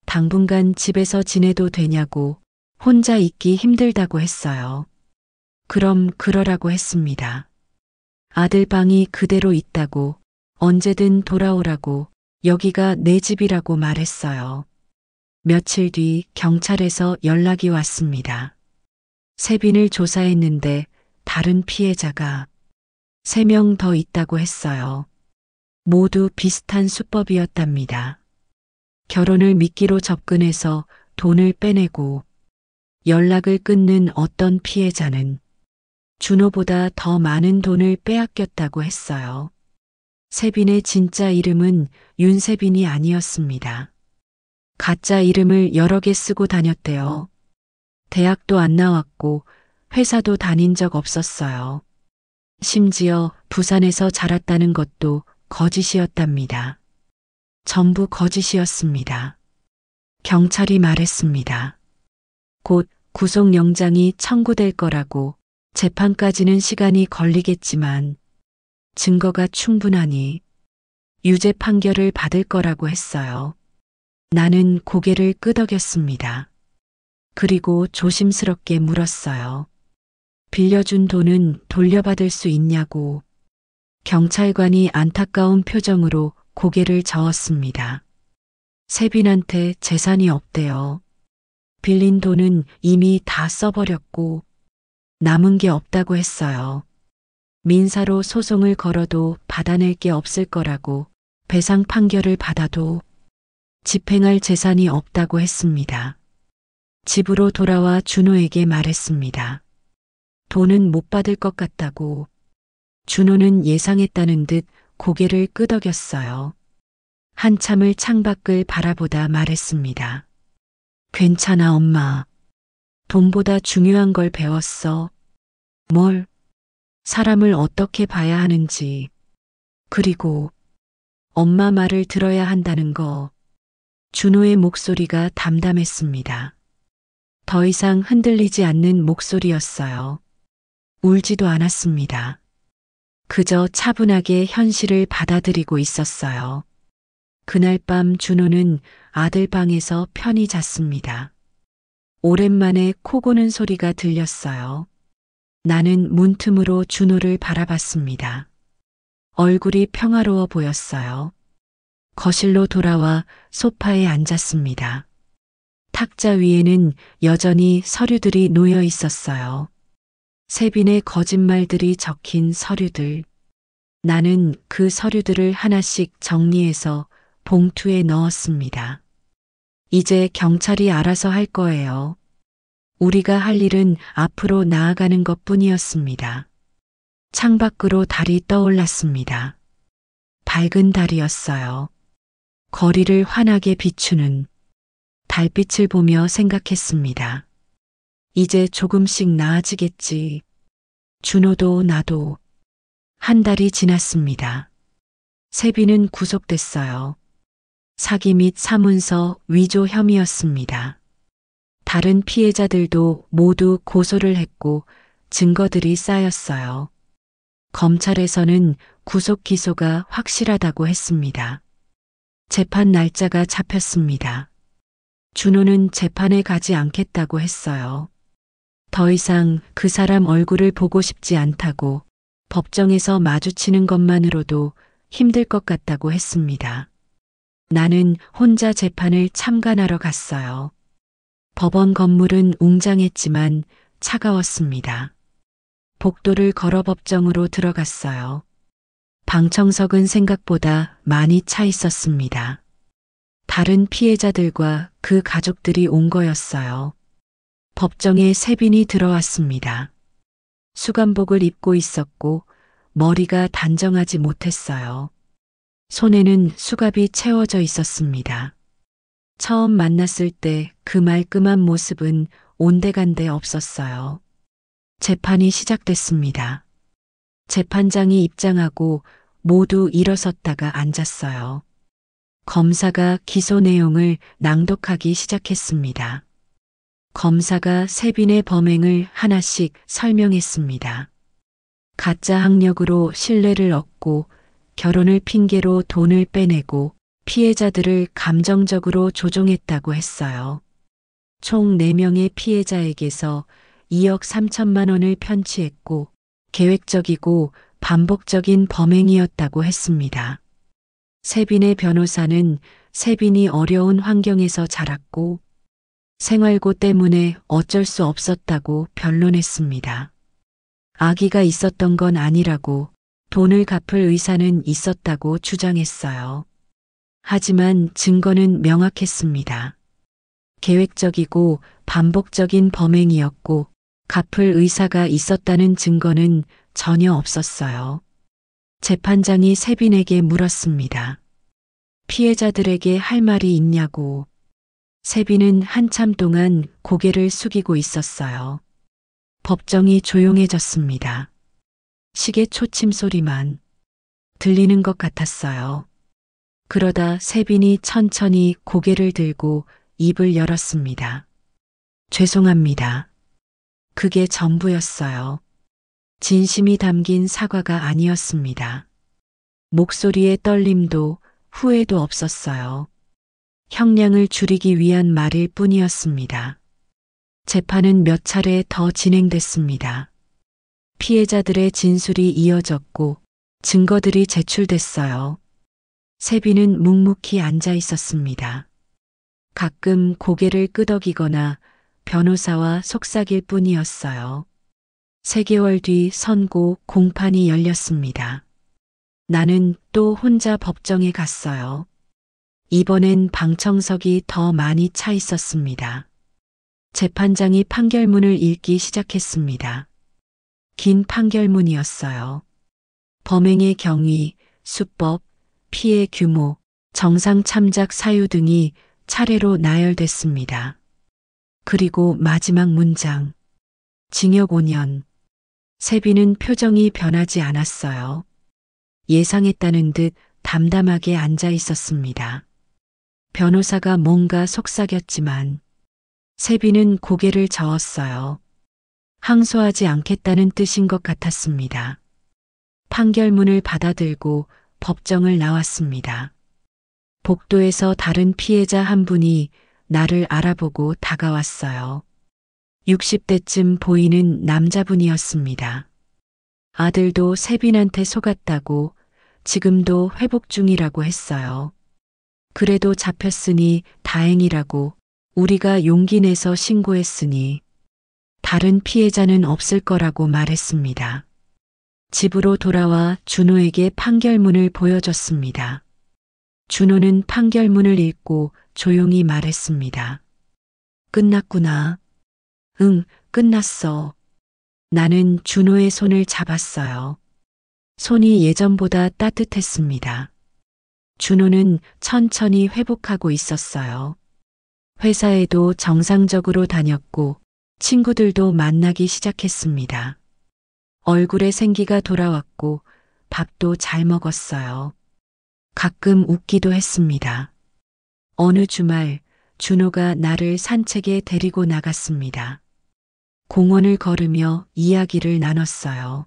당분간 집에서 지내도 되냐고, 혼자 있기 힘들다고 했어요. 그럼 그러라고 했습니다. 아들 방이 그대로 있다고, 언제든 돌아오라고, 여기가 내 집이라고 말했어요. 며칠 뒤 경찰에서 연락이 왔습니다. 세빈을 조사했는데 다른 피해자가 3명 더 있다고 했어요. 모두 비슷한 수법이었답니다. 결혼을 미끼로 접근해서 돈을 빼내고 연락을 끊는 어떤 피해자는 준호보다 더 많은 돈을 빼앗겼다고 했어요. 세빈의 진짜 이름은 윤세빈이 아니었습니다. 가짜 이름을 여러 개 쓰고 다녔대요. 대학도 안 나왔고 회사도 다닌 적 없었어요. 심지어 부산에서 자랐다는 것도 거짓이었답니다. 전부 거짓이었습니다. 경찰이 말했습니다. 곧 구속영장이 청구될 거라고. 재판까지는 시간이 걸리겠지만 증거가 충분하니 유죄 판결을 받을 거라고 했어요. 나는 고개를 끄덕였습니다. 그리고 조심스럽게 물었어요. 빌려준 돈은 돌려받을 수 있냐고. 경찰관이 안타까운 표정으로 고개를 저었습니다. 세빈한테 재산이 없대요. 빌린 돈은 이미 다 써버렸고 남은 게 없다고 했어요. 민사로 소송을 걸어도 받아낼 게 없을 거라고, 배상 판결을 받아도 집행할 재산이 없다고 했습니다. 집으로 돌아와 준호에게 말했습니다. 돈은 못 받을 것 같다고. 준호는 예상했다는 듯 고개를 끄덕였어요. 한참을 창밖을 바라보다 말했습니다. 괜찮아, 엄마. 돈보다 중요한 걸 배웠어. 뭘? 사람을 어떻게 봐야 하는지. 그리고 엄마 말을 들어야 한다는 거. 준호의 목소리가 담담했습니다. 더 이상 흔들리지 않는 목소리였어요. 울지도 않았습니다. 그저 차분하게 현실을 받아들이고 있었어요. 그날 밤 준호는 아들 방에서 편히 잤습니다. 오랜만에 코 고는 소리가 들렸어요. 나는 문틈으로 준호를 바라봤습니다. 얼굴이 평화로워 보였어요. 거실로 돌아와 소파에 앉았습니다. 탁자 위에는 여전히 서류들이 놓여 있었어요. 세빈의 거짓말들이 적힌 서류들. 나는 그 서류들을 하나씩 정리해서 봉투에 넣었습니다. 이제 경찰이 알아서 할 거예요. 우리가 할 일은 앞으로 나아가는 것 뿐이었습니다. 창밖으로 달이 떠올랐습니다. 밝은 달이었어요. 거리를 환하게 비추는 달빛을 보며 생각했습니다. 이제 조금씩 나아지겠지. 준호도 나도. 한 달이 지났습니다. 세빈은 구속됐어요. 사기 및 사문서 위조 혐의였습니다. 다른 피해자들도 모두 고소를 했고 증거들이 쌓였어요. 검찰에서는 구속 기소가 확실하다고 했습니다. 재판 날짜가 잡혔습니다. 준호는 재판에 가지 않겠다고 했어요. 더 이상 그 사람 얼굴을 보고 싶지 않다고, 법정에서 마주치는 것만으로도 힘들 것 같다고 했습니다. 나는 혼자 재판을 참관하러 갔어요. 법원 건물은 웅장했지만 차가웠습니다. 복도를 걸어 법정으로 들어갔어요. 방청석은 생각보다 많이 차 있었습니다. 다른 피해자들과 그 가족들이 온 거였어요. 법정에 세빈이 들어왔습니다. 수감복을 입고 있었고 머리가 단정하지 못했어요. 손에는 수갑이 채워져 있었습니다. 처음 만났을 때 그 말끔한 모습은 온데간데 없었어요. 재판이 시작됐습니다. 재판장이 입장하고 모두 일어섰다가 앉았어요. 검사가 기소 내용을 낭독하기 시작했습니다. 검사가 세빈의 범행을 하나씩 설명했습니다. 가짜 학력으로 신뢰를 얻고 결혼을 핑계로 돈을 빼내고 피해자들을 감정적으로 조종했다고 했어요. 총 4명의 피해자에게서 2억 3천만 원을 편취했고 계획적이고 반복적인 범행이었다고 했습니다. 세빈의 변호사는 세빈이 어려운 환경에서 자랐고 생활고 때문에 어쩔 수 없었다고 변론했습니다. 아기가 있었던 건 아니라고 돈을 갚을 의사는 있었다고 주장했어요. 하지만 증거는 명확했습니다. 계획적이고 반복적인 범행이었고 갚을 의사가 있었다는 증거는 전혀 없었어요. 재판장이 세빈에게 물었습니다. 피해자들에게 할 말이 있냐고. 세빈은 한참 동안 고개를 숙이고 있었어요. 법정이 조용해졌습니다. 시계 초침 소리만 들리는 것 같았어요. 그러다 세빈이 천천히 고개를 들고 입을 열었습니다. 죄송합니다. 그게 전부였어요. 진심이 담긴 사과가 아니었습니다. 목소리에 떨림도 후회도 없었어요. 형량을 줄이기 위한 말일 뿐이었습니다. 재판은 몇 차례 더 진행됐습니다. 피해자들의 진술이 이어졌고 증거들이 제출됐어요. 세빈은 묵묵히 앉아 있었습니다. 가끔 고개를 끄덕이거나 변호사와 속삭일 뿐이었어요. 3개월 뒤 선고 공판이 열렸습니다. 나는 또 혼자 법정에 갔어요. 이번엔 방청석이 더 많이 차 있었습니다. 재판장이 판결문을 읽기 시작했습니다. 긴 판결문이었어요. 범행의 경위, 수법, 피해 규모, 정상 참작 사유 등이 차례로 나열됐습니다. 그리고 마지막 문장. 징역 5년. 세빈은 표정이 변하지 않았어요. 예상했다는 듯 담담하게 앉아 있었습니다. 변호사가 뭔가 속삭였지만 세빈은 고개를 저었어요. 항소하지 않겠다는 뜻인 것 같았습니다. 판결문을 받아들고 법정을 나왔습니다. 복도에서 다른 피해자 한 분이 나를 알아보고 다가왔어요. 60대쯤 보이는 남자분이었습니다. 아들도 세빈한테 속았다고 지금도 회복 중이라고 했어요. 그래도 잡혔으니 다행이라고 우리가 용기 내서 신고했으니 다른 피해자는 없을 거라고 말했습니다. 집으로 돌아와 준호에게 판결문을 보여줬습니다. 준호는 판결문을 읽고 조용히 말했습니다. 끝났구나. 응, 끝났어. 나는 준호의 손을 잡았어요. 손이 예전보다 따뜻했습니다. 준호는 천천히 회복하고 있었어요. 회사에도 정상적으로 다녔고 친구들도 만나기 시작했습니다. 얼굴에 생기가 돌아왔고 밥도 잘 먹었어요. 가끔 웃기도 했습니다. 어느 주말 준호가 나를 산책에 데리고 나갔습니다. 공원을 걸으며 이야기를 나눴어요.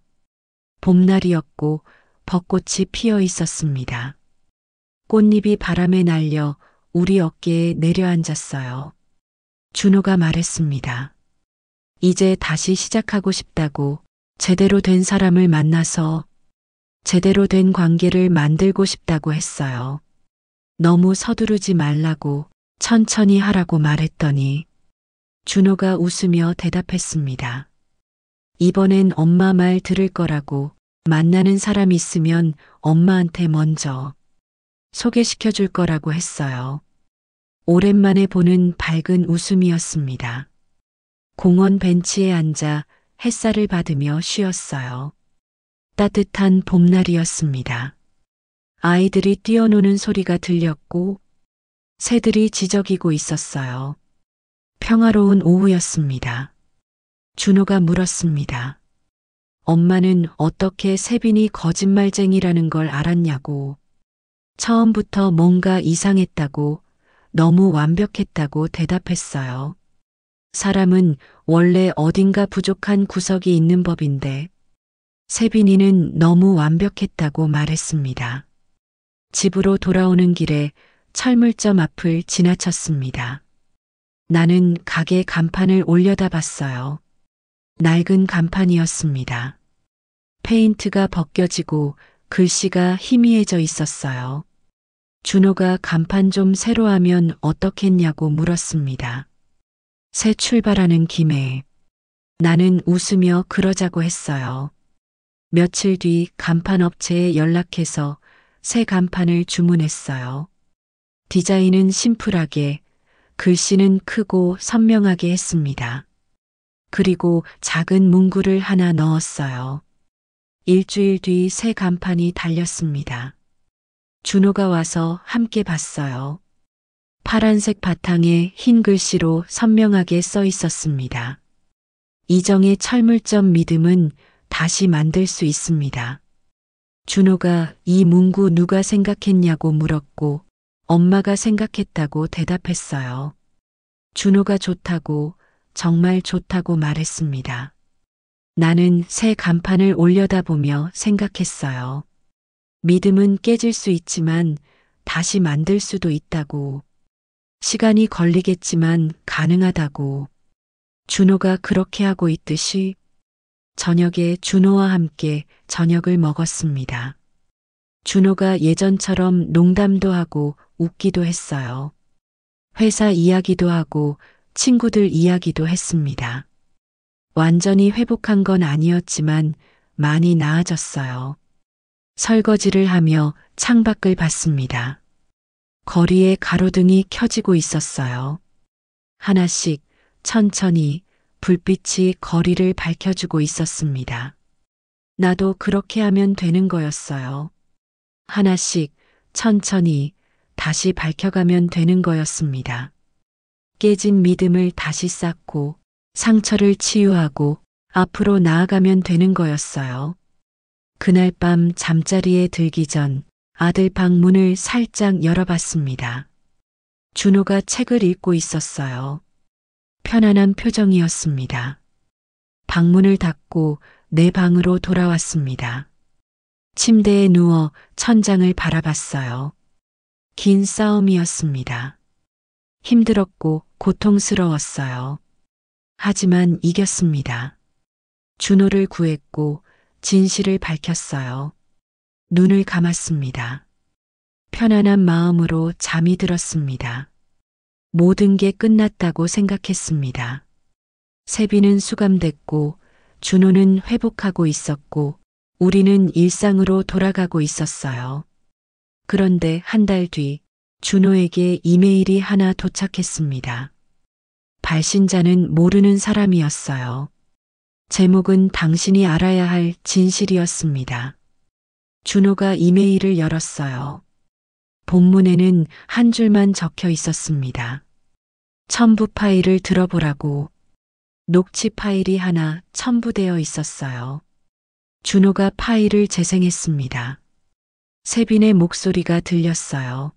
봄날이었고 벚꽃이 피어 있었습니다. 꽃잎이 바람에 날려 우리 어깨에 내려앉았어요. 준호가 말했습니다. 이제 다시 시작하고 싶다고, 제대로 된 사람을 만나서 제대로 된 관계를 만들고 싶다고 했어요. 너무 서두르지 말라고, 천천히 하라고 말했더니 준호가 웃으며 대답했습니다. 이번엔 엄마 말 들을 거라고, 만나는 사람 있으면 엄마한테 먼저 소개시켜 줄 거라고 했어요. 오랜만에 보는 밝은 웃음이었습니다. 공원 벤치에 앉아 햇살을 받으며 쉬었어요. 따뜻한 봄날이었습니다. 아이들이 뛰어노는 소리가 들렸고 새들이 지저귀고 있었어요. 평화로운 오후였습니다. 준호가 물었습니다. 엄마는 어떻게 세빈이 거짓말쟁이라는 걸 알았냐고. 처음부터 뭔가 이상했다고, 너무 완벽했다고 대답했어요. 사람은 원래 어딘가 부족한 구석이 있는 법인데 세빈이는 너무 완벽했다고 말했습니다. 집으로 돌아오는 길에 철물점 앞을 지나쳤습니다. 나는 가게 간판을 올려다봤어요. 낡은 간판이었습니다. 페인트가 벗겨지고 글씨가 희미해져 있었어요. 준호가 간판 좀 새로 하면 어떻겠냐고 물었습니다. 새 출발하는 김에 나는 웃으며 그러자고 했어요. 며칠 뒤 간판 업체에 연락해서 새 간판을 주문했어요. 디자인은 심플하게, 글씨는 크고 선명하게 했습니다. 그리고 작은 문구를 하나 넣었어요. 일주일 뒤 새 간판이 달렸습니다. 준호가 와서 함께 봤어요. 파란색 바탕에 흰 글씨로 선명하게 써 있었습니다. 이정의 철물점 믿음은 다시 만들 수 있습니다. 준호가 이 문구 누가 생각했냐고 물었고 엄마가 생각했다고 대답했어요. 준호가 좋다고, 정말 좋다고 말했습니다. 나는 새 간판을 올려다보며 생각했어요. 믿음은 깨질 수 있지만 다시 만들 수도 있다고. 시간이 걸리겠지만 가능하다고. 준호가 그렇게 하고 있듯이 저녁에 준호와 함께 저녁을 먹었습니다. 준호가 예전처럼 농담도 하고 웃기도 했어요. 회사 이야기도 하고 친구들 이야기도 했습니다. 완전히 회복한 건 아니었지만 많이 나아졌어요. 설거지를 하며 창밖을 봤습니다. 거리에 가로등이 켜지고 있었어요. 하나씩 천천히 불빛이 거리를 밝혀주고 있었습니다. 나도 그렇게 하면 되는 거였어요. 하나씩 천천히 다시 밝혀가면 되는 거였습니다. 깨진 믿음을 다시 쌓고 상처를 치유하고 앞으로 나아가면 되는 거였어요. 그날 밤 잠자리에 들기 전 아들 방 문을 살짝 열어봤습니다. 준호가 책을 읽고 있었어요. 편안한 표정이었습니다. 방문을 닫고 내 방으로 돌아왔습니다. 침대에 누워 천장을 바라봤어요. 긴 싸움이었습니다. 힘들었고 고통스러웠어요. 하지만 이겼습니다. 준호를 구했고 진실을 밝혔어요. 눈을 감았습니다. 편안한 마음으로 잠이 들었습니다. 모든 게 끝났다고 생각했습니다. 세빈은 수감됐고 준호는 회복하고 있었고 우리는 일상으로 돌아가고 있었어요. 그런데 한 달 뒤 준호에게 이메일이 하나 도착했습니다. 발신자는 모르는 사람이었어요. 제목은 당신이 알아야 할 진실이었습니다. 준호가 이메일을 열었어요. 본문에는 한 줄만 적혀 있었습니다. 첨부 파일을 들어보라고. 녹취 파일이 하나 첨부되어 있었어요. 준호가 파일을 재생했습니다. 세빈의 목소리가 들렸어요.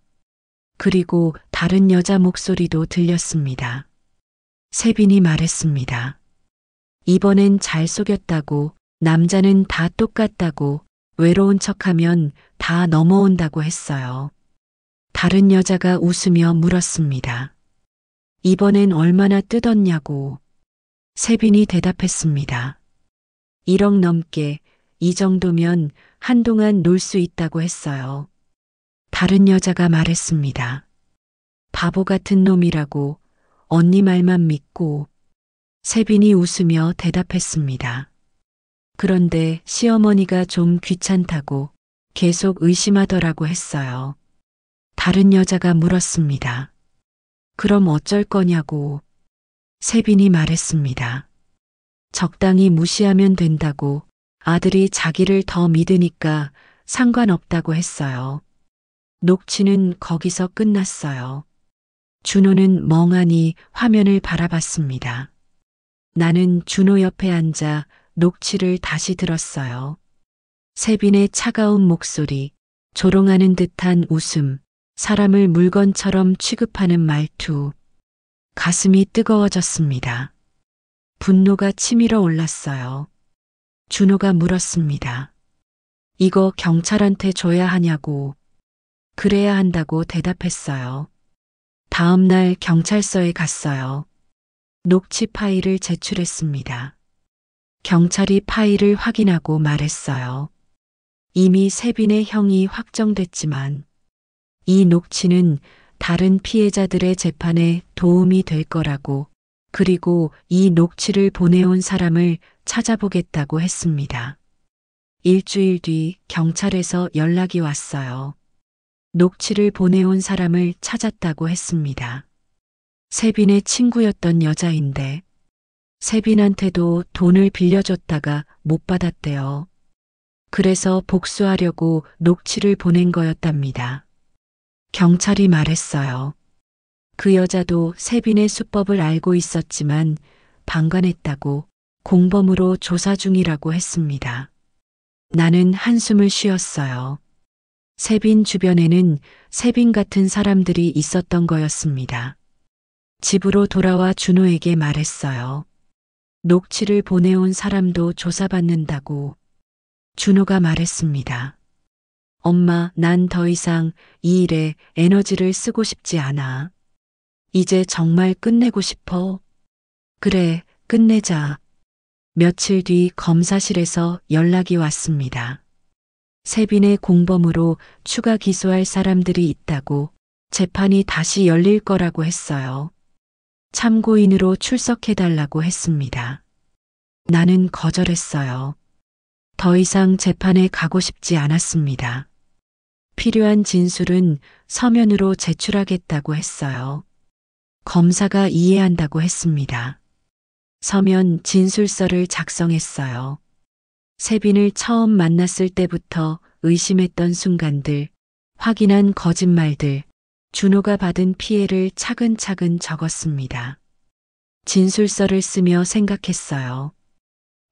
그리고 다른 여자 목소리도 들렸습니다. 세빈이 말했습니다. 이번엔 잘 속였다고, 남자는 다 똑같다고, 외로운 척하면 다 넘어온다고 했어요. 다른 여자가 웃으며 물었습니다. 이번엔 얼마나 뜯었냐고. 세빈이 대답했습니다. 1억 넘게, 이 정도면 한동안 놀 수 있다고 했어요. 다른 여자가 말했습니다. 바보 같은 놈이라고, 언니 말만 믿고. 세빈이 웃으며 대답했습니다. 그런데 시어머니가 좀 귀찮다고 계속 의심하더라고 했어요. 다른 여자가 물었습니다. 그럼 어쩔 거냐고. 세빈이 말했습니다. 적당히 무시하면 된다고. 아들이 자기를 더 믿으니까 상관없다고 했어요. 녹취는 거기서 끝났어요. 준호는 멍하니 화면을 바라봤습니다. 나는 준호 옆에 앉아 녹취를 다시 들었어요. 세빈의 차가운 목소리, 조롱하는 듯한 웃음, 사람을 물건처럼 취급하는 말투. 가슴이 뜨거워졌습니다. 분노가 치밀어 올랐어요. 준호가 물었습니다. 이거 경찰한테 줘야 하냐고. 그래야 한다고 대답했어요. 다음 날 경찰서에 갔어요. 녹취 파일을 제출했습니다. 경찰이 파일을 확인하고 말했어요. 이미 세빈의 형이 확정됐지만 이 녹취는 다른 피해자들의 재판에 도움이 될 거라고, 그리고 이 녹취를 보내온 사람을 찾아보겠다고 했습니다. 일주일 뒤 경찰에서 연락이 왔어요. 녹취를 보내온 사람을 찾았다고 했습니다. 세빈의 친구였던 여자인데 세빈한테도 돈을 빌려줬다가 못 받았대요. 그래서 복수하려고 녹취를 보낸 거였답니다. 경찰이 말했어요. 그 여자도 세빈의 수법을 알고 있었지만 방관했다고, 공범으로 조사 중이라고 했습니다. 나는 한숨을 쉬었어요. 세빈 주변에는 세빈 같은 사람들이 있었던 거였습니다. 집으로 돌아와 준호에게 말했어요. 녹취를 보내온 사람도 조사받는다고. 준호가 말했습니다. 엄마, 난 더 이상 이 일에 에너지를 쓰고 싶지 않아. 이제 정말 끝내고 싶어. 그래, 끝내자. 며칠 뒤 검사실에서 연락이 왔습니다. 세빈의 공범으로 추가 기소할 사람들이 있다고, 재판이 다시 열릴 거라고 했어요. 참고인으로 출석해달라고 했습니다. 나는 거절했어요. 더 이상 재판에 가고 싶지 않았습니다. 필요한 진술은 서면으로 제출하겠다고 했어요. 검사가 이해한다고 했습니다. 서면 진술서를 작성했어요. 세빈을 처음 만났을 때부터 의심했던 순간들, 확인한 거짓말들, 준호가 받은 피해를 차근차근 적었습니다. 진술서를 쓰며 생각했어요.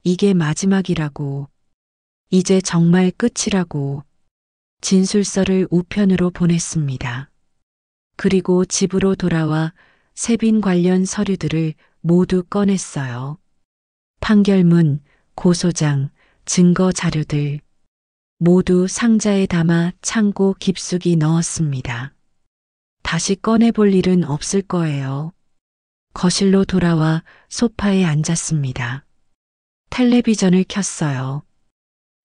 이게 마지막이라고. 이제 정말 끝이라고. 진술서를 우편으로 보냈습니다. 그리고 집으로 돌아와 세빈 관련 서류들을 모두 꺼냈어요. 판결문, 고소장, 증거 자료들 모두 상자에 담아 창고 깊숙이 넣었습니다. 다시 꺼내볼 일은 없을 거예요. 거실로 돌아와 소파에 앉았습니다. 텔레비전을 켰어요.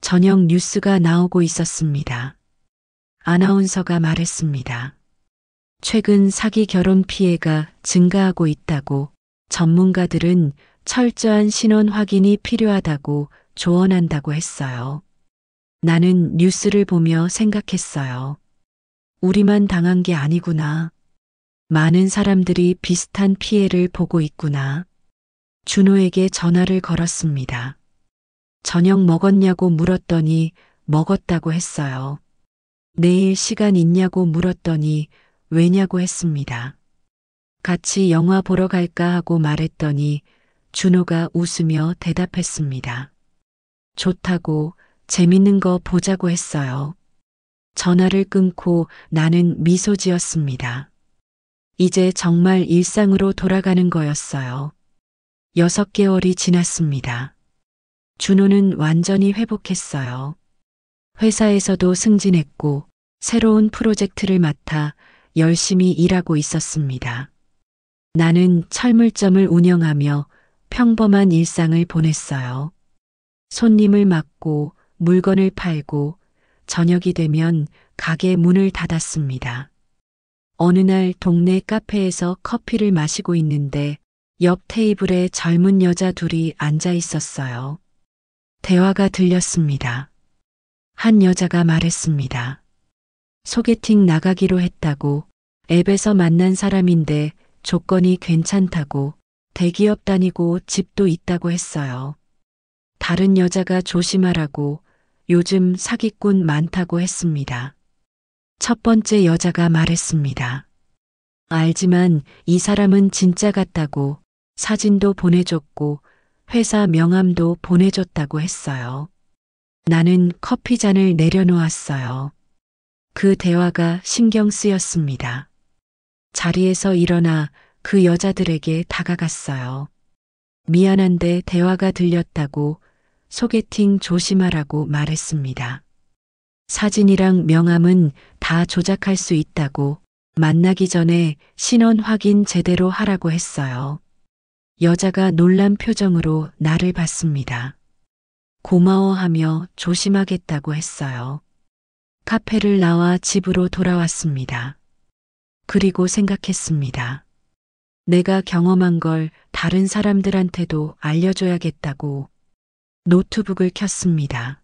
저녁 뉴스가 나오고 있었습니다. 아나운서가 말했습니다. 최근 사기 결혼 피해가 증가하고 있다고, 전문가들은 철저한 신원 확인이 필요하다고 조언한다고 했어요. 나는 뉴스를 보며 생각했어요. 우리만 당한 게 아니구나. 많은 사람들이 비슷한 피해를 보고 있구나. 준호에게 전화를 걸었습니다. 저녁 먹었냐고 물었더니 먹었다고 했어요. 내일 시간 있냐고 물었더니 왜냐고 했습니다. 같이 영화 보러 갈까 하고 말했더니 준호가 웃으며 대답했습니다. 좋다고, 재밌는 거 보자고 했어요. 전화를 끊고 나는 미소 지었습니다. 이제 정말 일상으로 돌아가는 거였어요. 6개월이 지났습니다. 준호는 완전히 회복했어요. 회사에서도 승진했고 새로운 프로젝트를 맡아 열심히 일하고 있었습니다. 나는 철물점을 운영하며 평범한 일상을 보냈어요. 손님을 맡고 물건을 팔고 저녁이 되면 가게 문을 닫았습니다. 어느 날 동네 카페에서 커피를 마시고 있는데 옆 테이블에 젊은 여자 둘이 앉아 있었어요. 대화가 들렸습니다. 한 여자가 말했습니다. 소개팅 나가기로 했다고, 앱에서 만난 사람인데 조건이 괜찮다고, 대기업 다니고 집도 있다고 했어요. 다른 여자가 조심하라고, 요즘 사기꾼 많다고 했습니다. 첫 번째 여자가 말했습니다. 알지만 이 사람은 진짜 같다고, 사진도 보내줬고 회사 명함도 보내줬다고 했어요. 나는 커피잔을 내려놓았어요. 그 대화가 신경 쓰였습니다. 자리에서 일어나 그 여자들에게 다가갔어요. 미안한데 대화가 들렸다고, 소개팅 조심하라고 말했습니다. 사진이랑 명함은 다 조작할 수 있다고, 만나기 전에 신원 확인 제대로 하라고 했어요. 여자가 놀란 표정으로 나를 봤습니다. 고마워하며 조심하겠다고 했어요. 카페를 나와 집으로 돌아왔습니다. 그리고 생각했습니다. 내가 경험한 걸 다른 사람들한테도 알려줘야겠다고 노트북을 켰습니다.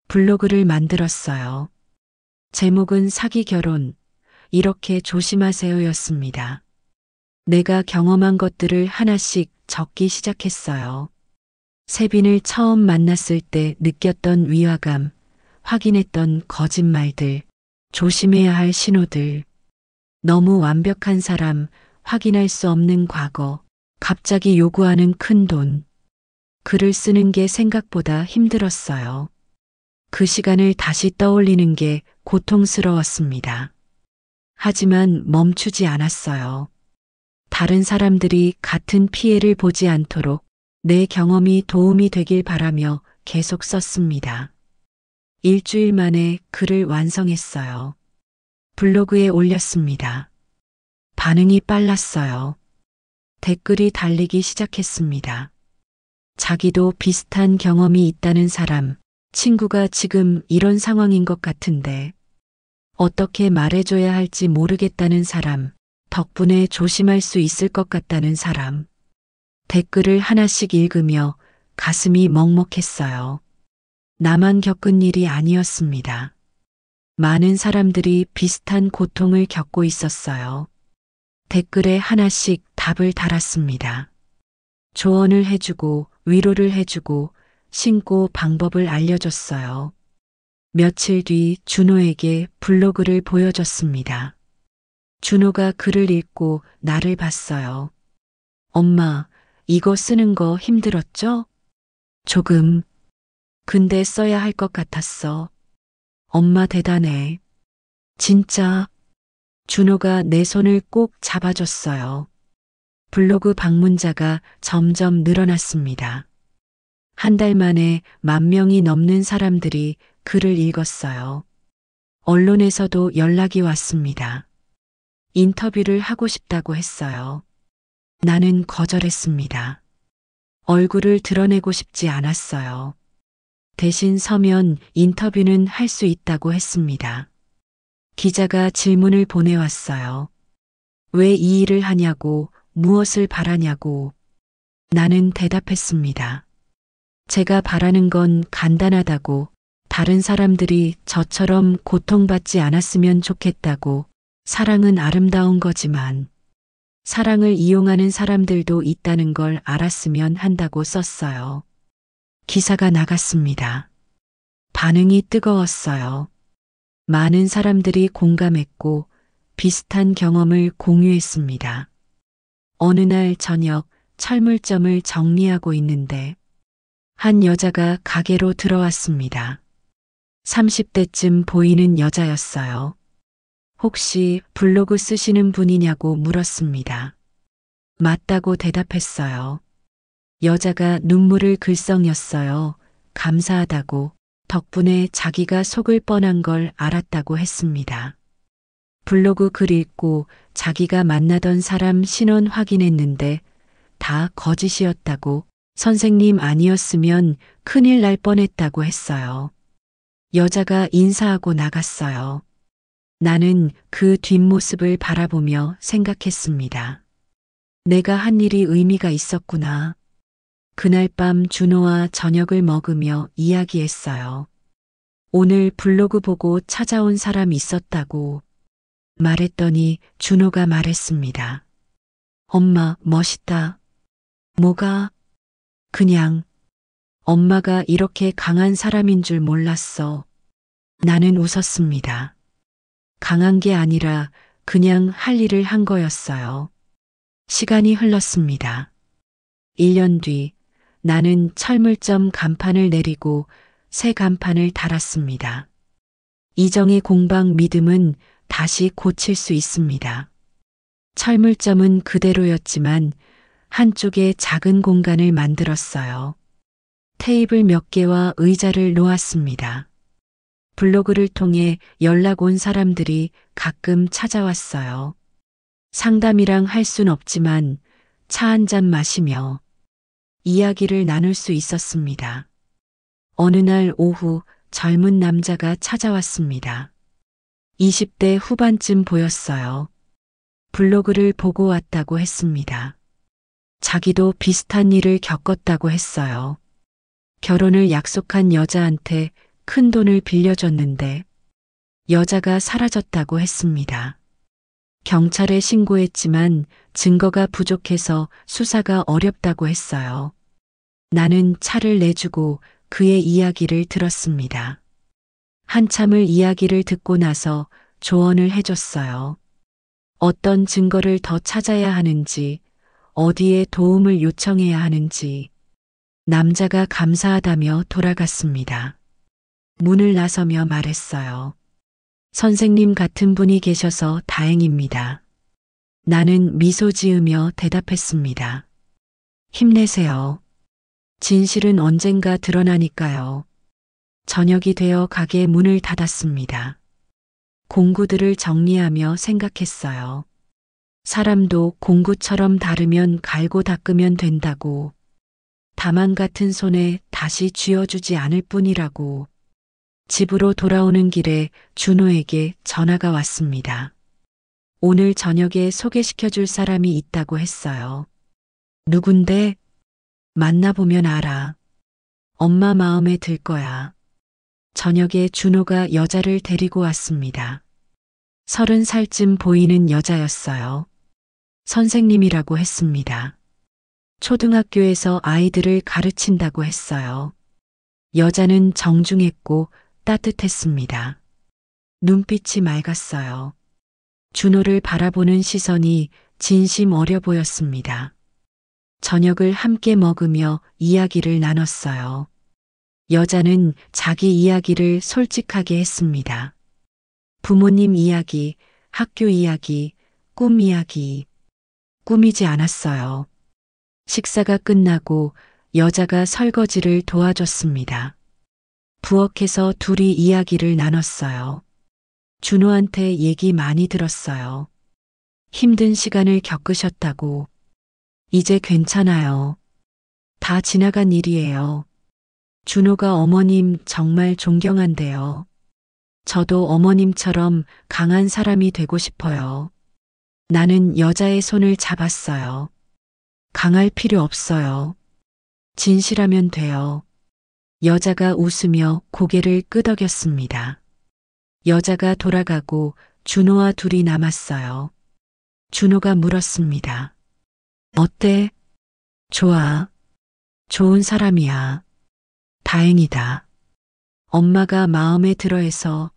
블로그를 만들었어요. 제목은 사기 결혼, 이렇게 조심하세요였습니다. 내가 경험한 것들을 하나씩 적기 시작했어요. 세빈을 처음 만났을 때 느꼈던 위화감, 확인했던 거짓말들, 조심해야 할 신호들, 너무 완벽한 사람, 확인할 수 없는 과거, 갑자기 요구하는 큰 돈. 글을 쓰는 게 생각보다 힘들었어요. 그 시간을 다시 떠올리는 게 고통스러웠습니다. 하지만 멈추지 않았어요. 다른 사람들이 같은 피해를 보지 않도록 내 경험이 도움이 되길 바라며 계속 썼습니다. 일주일 만에 글을 완성했어요. 블로그에 올렸습니다. 반응이 빨랐어요. 댓글이 달리기 시작했습니다. 자기도 비슷한 경험이 있다는 사람, 친구가 지금 이런 상황인 것 같은데 어떻게 말해줘야 할지 모르겠다는 사람, 덕분에 조심할 수 있을 것 같다는 사람. 댓글을 하나씩 읽으며 가슴이 먹먹했어요. 나만 겪은 일이 아니었습니다. 많은 사람들이 비슷한 고통을 겪고 있었어요. 댓글에 하나씩 답을 달았습니다. 조언을 해주고 위로를 해주고 신고 방법을 알려줬어요. 며칠 뒤 준호에게 블로그를 보여줬습니다. 준호가 글을 읽고 나를 봤어요. 엄마, 이거 쓰는 거 힘들었죠? 조금. 근데 써야 할 것 같았어. 엄마 대단해. 진짜. 준호가 내 손을 꼭 잡아줬어요. 블로그 방문자가 점점 늘어났습니다. 한 달 만에 10,000명이 넘는 사람들이 글을 읽었어요. 언론에서도 연락이 왔습니다. 인터뷰를 하고 싶다고 했어요. 나는 거절했습니다. 얼굴을 드러내고 싶지 않았어요. 대신 서면 인터뷰는 할 수 있다고 했습니다. 기자가 질문을 보내왔어요. 왜 이 일을 하냐고, 무엇을 바라냐고. 나는 대답했습니다. 제가 바라는 건 간단하다고, 다른 사람들이 저처럼 고통받지 않았으면 좋겠다고. 사랑은 아름다운 거지만 사랑을 이용하는 사람들도 있다는 걸 알았으면 한다고 썼어요. 기사가 나갔습니다. 반응이 뜨거웠어요. 많은 사람들이 공감했고 비슷한 경험을 공유했습니다. 어느 날 저녁 철물점을 정리하고 있는데 한 여자가 가게로 들어왔습니다. 30대쯤 보이는 여자였어요. 혹시 블로그 쓰시는 분이냐고 물었습니다. 맞다고 대답했어요. 여자가 눈물을 글썽였어요. 감사하다고, 덕분에 자기가 속을 뻔한 걸 알았다고 했습니다. 블로그 글 읽고 자기가 만나던 사람 신원 확인했는데 다 거짓이었다고, 선생님 아니었으면 큰일 날 뻔했다고 했어요. 여자가 인사하고 나갔어요. 나는 그 뒷모습을 바라보며 생각했습니다. 내가 한 일이 의미가 있었구나. 그날 밤 준호와 저녁을 먹으며 이야기했어요. 오늘 블로그 보고 찾아온 사람 있었다고 말했더니 준호가 말했습니다. 엄마, 멋있다. 뭐가? 그냥 엄마가 이렇게 강한 사람인 줄 몰랐어. 나는 웃었습니다. 강한 게 아니라 그냥 할 일을 한 거였어요. 시간이 흘렀습니다. 1년 뒤 나는 철물점 간판을 내리고 새 간판을 달았습니다. 이정의 공방 믿음은 다시 고칠 수 있습니다. 철물점은 그대로였지만 한쪽에 작은 공간을 만들었어요. 테이블 몇 개와 의자를 놓았습니다. 블로그를 통해 연락 온 사람들이 가끔 찾아왔어요. 상담이랑 할 순 없지만 차 한 잔 마시며 이야기를 나눌 수 있었습니다. 어느 날 오후 젊은 남자가 찾아왔습니다. 20대 후반쯤 보였어요. 블로그를 보고 왔다고 했습니다. 자기도 비슷한 일을 겪었다고 했어요. 결혼을 약속한 여자한테 큰 돈을 빌려줬는데 여자가 사라졌다고 했습니다. 경찰에 신고했지만 증거가 부족해서 수사가 어렵다고 했어요. 나는 차를 내주고 그의 이야기를 들었습니다. 한참을 이야기를 듣고 나서 조언을 해줬어요. 어떤 증거를 더 찾아야 하는지, 어디에 도움을 요청해야 하는지. 남자가 감사하다며 돌아갔습니다. 문을 나서며 말했어요. 선생님 같은 분이 계셔서 다행입니다. 나는 미소 지으며 대답했습니다. 힘내세요. 진실은 언젠가 드러나니까요. 저녁이 되어 가게 문을 닫았습니다. 공구들을 정리하며 생각했어요. 사람도 공구처럼 다르면 갈고 닦으면 된다고. 다만 같은 손에 다시 쥐어주지 않을 뿐이라고. 집으로 돌아오는 길에 준호에게 전화가 왔습니다. 오늘 저녁에 소개시켜줄 사람이 있다고 했어요. 누군데? 만나보면 알아. 엄마 마음에 들 거야. 저녁에 준호가 여자를 데리고 왔습니다. 30살쯤 보이는 여자였어요. 선생님이라고 했습니다. 초등학교에서 아이들을 가르친다고 했어요. 여자는 정중했고 따뜻했습니다. 눈빛이 맑았어요. 준호를 바라보는 시선이 진심 어려 보였습니다. 저녁을 함께 먹으며 이야기를 나눴어요. 여자는 자기 이야기를 솔직하게 했습니다. 부모님 이야기, 학교 이야기, 꿈 이야기. 꾸미지 않았어요. 식사가 끝나고 여자가 설거지를 도와줬습니다. 부엌에서 둘이 이야기를 나눴어요. 준호한테 얘기 많이 들었어요. 힘든 시간을 겪으셨다고. 이제 괜찮아요. 다 지나간 일이에요. 준호가 어머님 정말 존경한대요. 저도 어머님처럼 강한 사람이 되고 싶어요. 나는 여자의 손을 잡았어요. 강할 필요 없어요. 진실하면 돼요. 여자가 웃으며 고개를 끄덕였습니다. 여자가 돌아가고 준호와 둘이 남았어요. 준호가 물었습니다. 어때? 좋아. 좋은 사람이야. 다행이다. 엄마가 마음에 들어해서.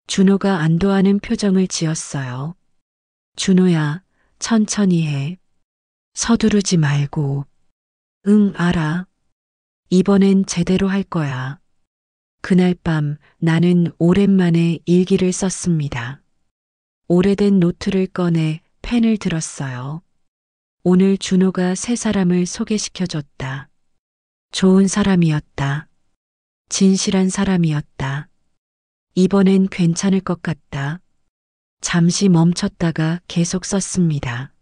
준호가 안도하는 표정을 지었어요. 준호야, 천천히 해. 서두르지 말고. 응, 알아. 이번엔 제대로 할 거야. 그날 밤 나는 오랜만에 일기를 썼습니다. 오래된 노트를 꺼내 펜을 들었어요. 오늘 준호가 새 사람을 소개시켜줬다. 좋은 사람이었다. 진실한 사람이었다. 이번엔 괜찮을 것 같다. 잠시 멈췄다가 계속 썼습니다.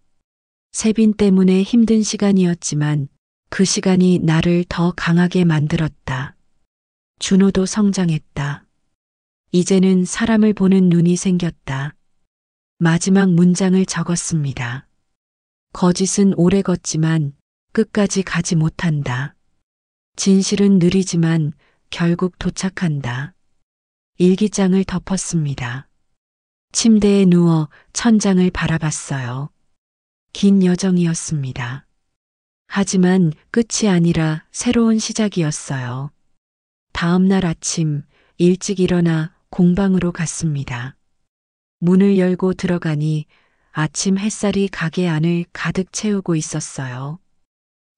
세빈 때문에 힘든 시간이었지만 그 시간이 나를 더 강하게 만들었다. 준호도 성장했다. 이제는 사람을 보는 눈이 생겼다. 마지막 문장을 적었습니다. 거짓은 오래 걷지만 끝까지 가지 못한다. 진실은 느리지만 결국 도착한다. 일기장을 덮었습니다. 침대에 누워 천장을 바라봤어요. 긴 여정이었습니다. 하지만 끝이 아니라 새로운 시작이었어요. 다음 날 아침 일찍 일어나 공방으로 갔습니다. 문을 열고 들어가니 아침 햇살이 가게 안을 가득 채우고 있었어요.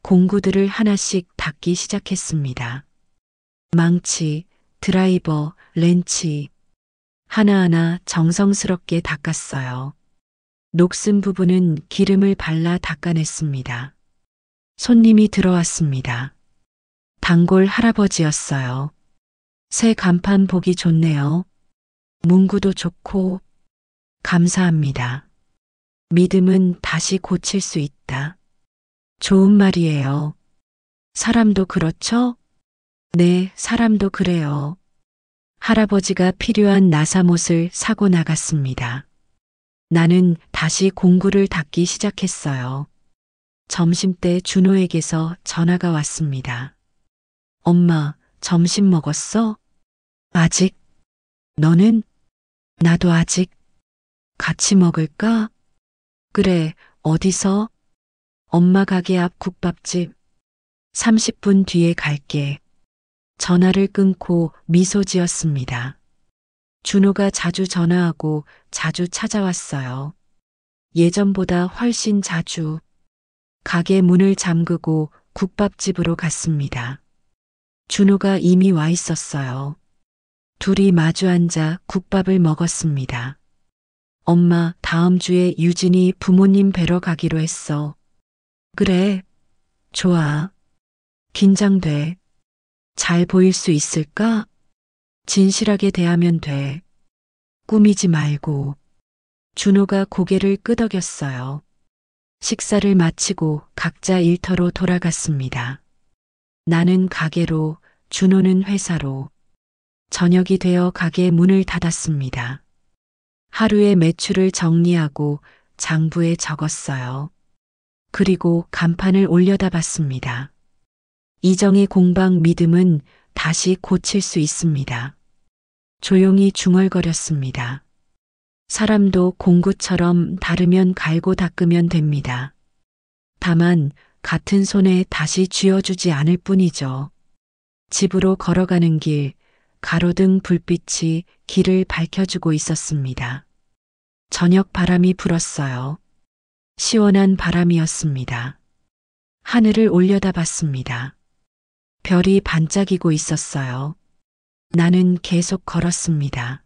공구들을 하나씩 닦기 시작했습니다. 망치, 드라이버, 렌치. 하나하나 정성스럽게 닦았어요. 녹슨 부분은 기름을 발라 닦아냈습니다. 손님이 들어왔습니다. 단골 할아버지였어요. 새 간판 보기 좋네요. 문구도 좋고. 감사합니다. 믿음은 다시 고칠 수 있다. 좋은 말이에요. 사람도 그렇죠? 네, 사람도 그래요. 할아버지가 필요한 나사못을 사고 나갔습니다. 나는 다시 공구를 닦기 시작했어요. 점심때 준호에게서 전화가 왔습니다. 엄마, 점심 먹었어? 아직. 너는? 나도 아직. 같이 먹을까? 그래, 어디서? 엄마 가게 앞 국밥집. 30분 뒤에 갈게. 전화를 끊고 미소 지었습니다. 준호가 자주 전화하고 자주 찾아왔어요. 예전보다 훨씬 자주. 가게 문을 잠그고 국밥집으로 갔습니다. 준호가 이미 와 있었어요. 둘이 마주 앉아 국밥을 먹었습니다. 엄마, 다음 주에 유진이 부모님 뵈러 가기로 했어. 그래, 좋아. 긴장돼. 잘 보일 수 있을까? 진실하게 대하면 돼. 꾸미지 말고. 준호가 고개를 끄덕였어요. 식사를 마치고 각자 일터로 돌아갔습니다. 나는 가게로, 준호는 회사로. 저녁이 되어 가게 문을 닫았습니다. 하루의 매출을 정리하고 장부에 적었어요. 그리고 간판을 올려다 봤습니다. 이정의 공방 믿음은 다시 고칠 수 있습니다. 조용히 중얼거렸습니다. 사람도 공구처럼 다르면 갈고 닦으면 됩니다. 다만 같은 손에 다시 쥐어주지 않을 뿐이죠. 집으로 걸어가는 길, 가로등 불빛이 길을 밝혀주고 있었습니다. 저녁 바람이 불었어요. 시원한 바람이었습니다. 하늘을 올려다봤습니다. 별이 반짝이고 있었어요. 나는 계속 걸었습니다.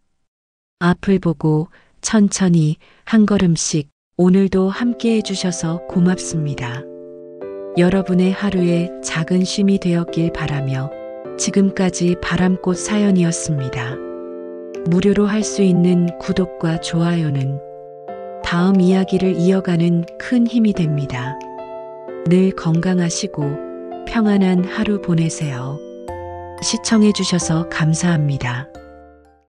앞을 보고 천천히 한 걸음씩 오늘도 함께 해주셔서 고맙습니다. 여러분의 하루에 작은 쉼이 되었길 바라며 지금까지 바람꽃 사연이었습니다. 무료로 할 수 있는 구독과 좋아요는 다음 이야기를 이어가는 큰 힘이 됩니다. 늘 건강하시고 평안한 하루 보내세요. 시청해 주셔서 감사합니다.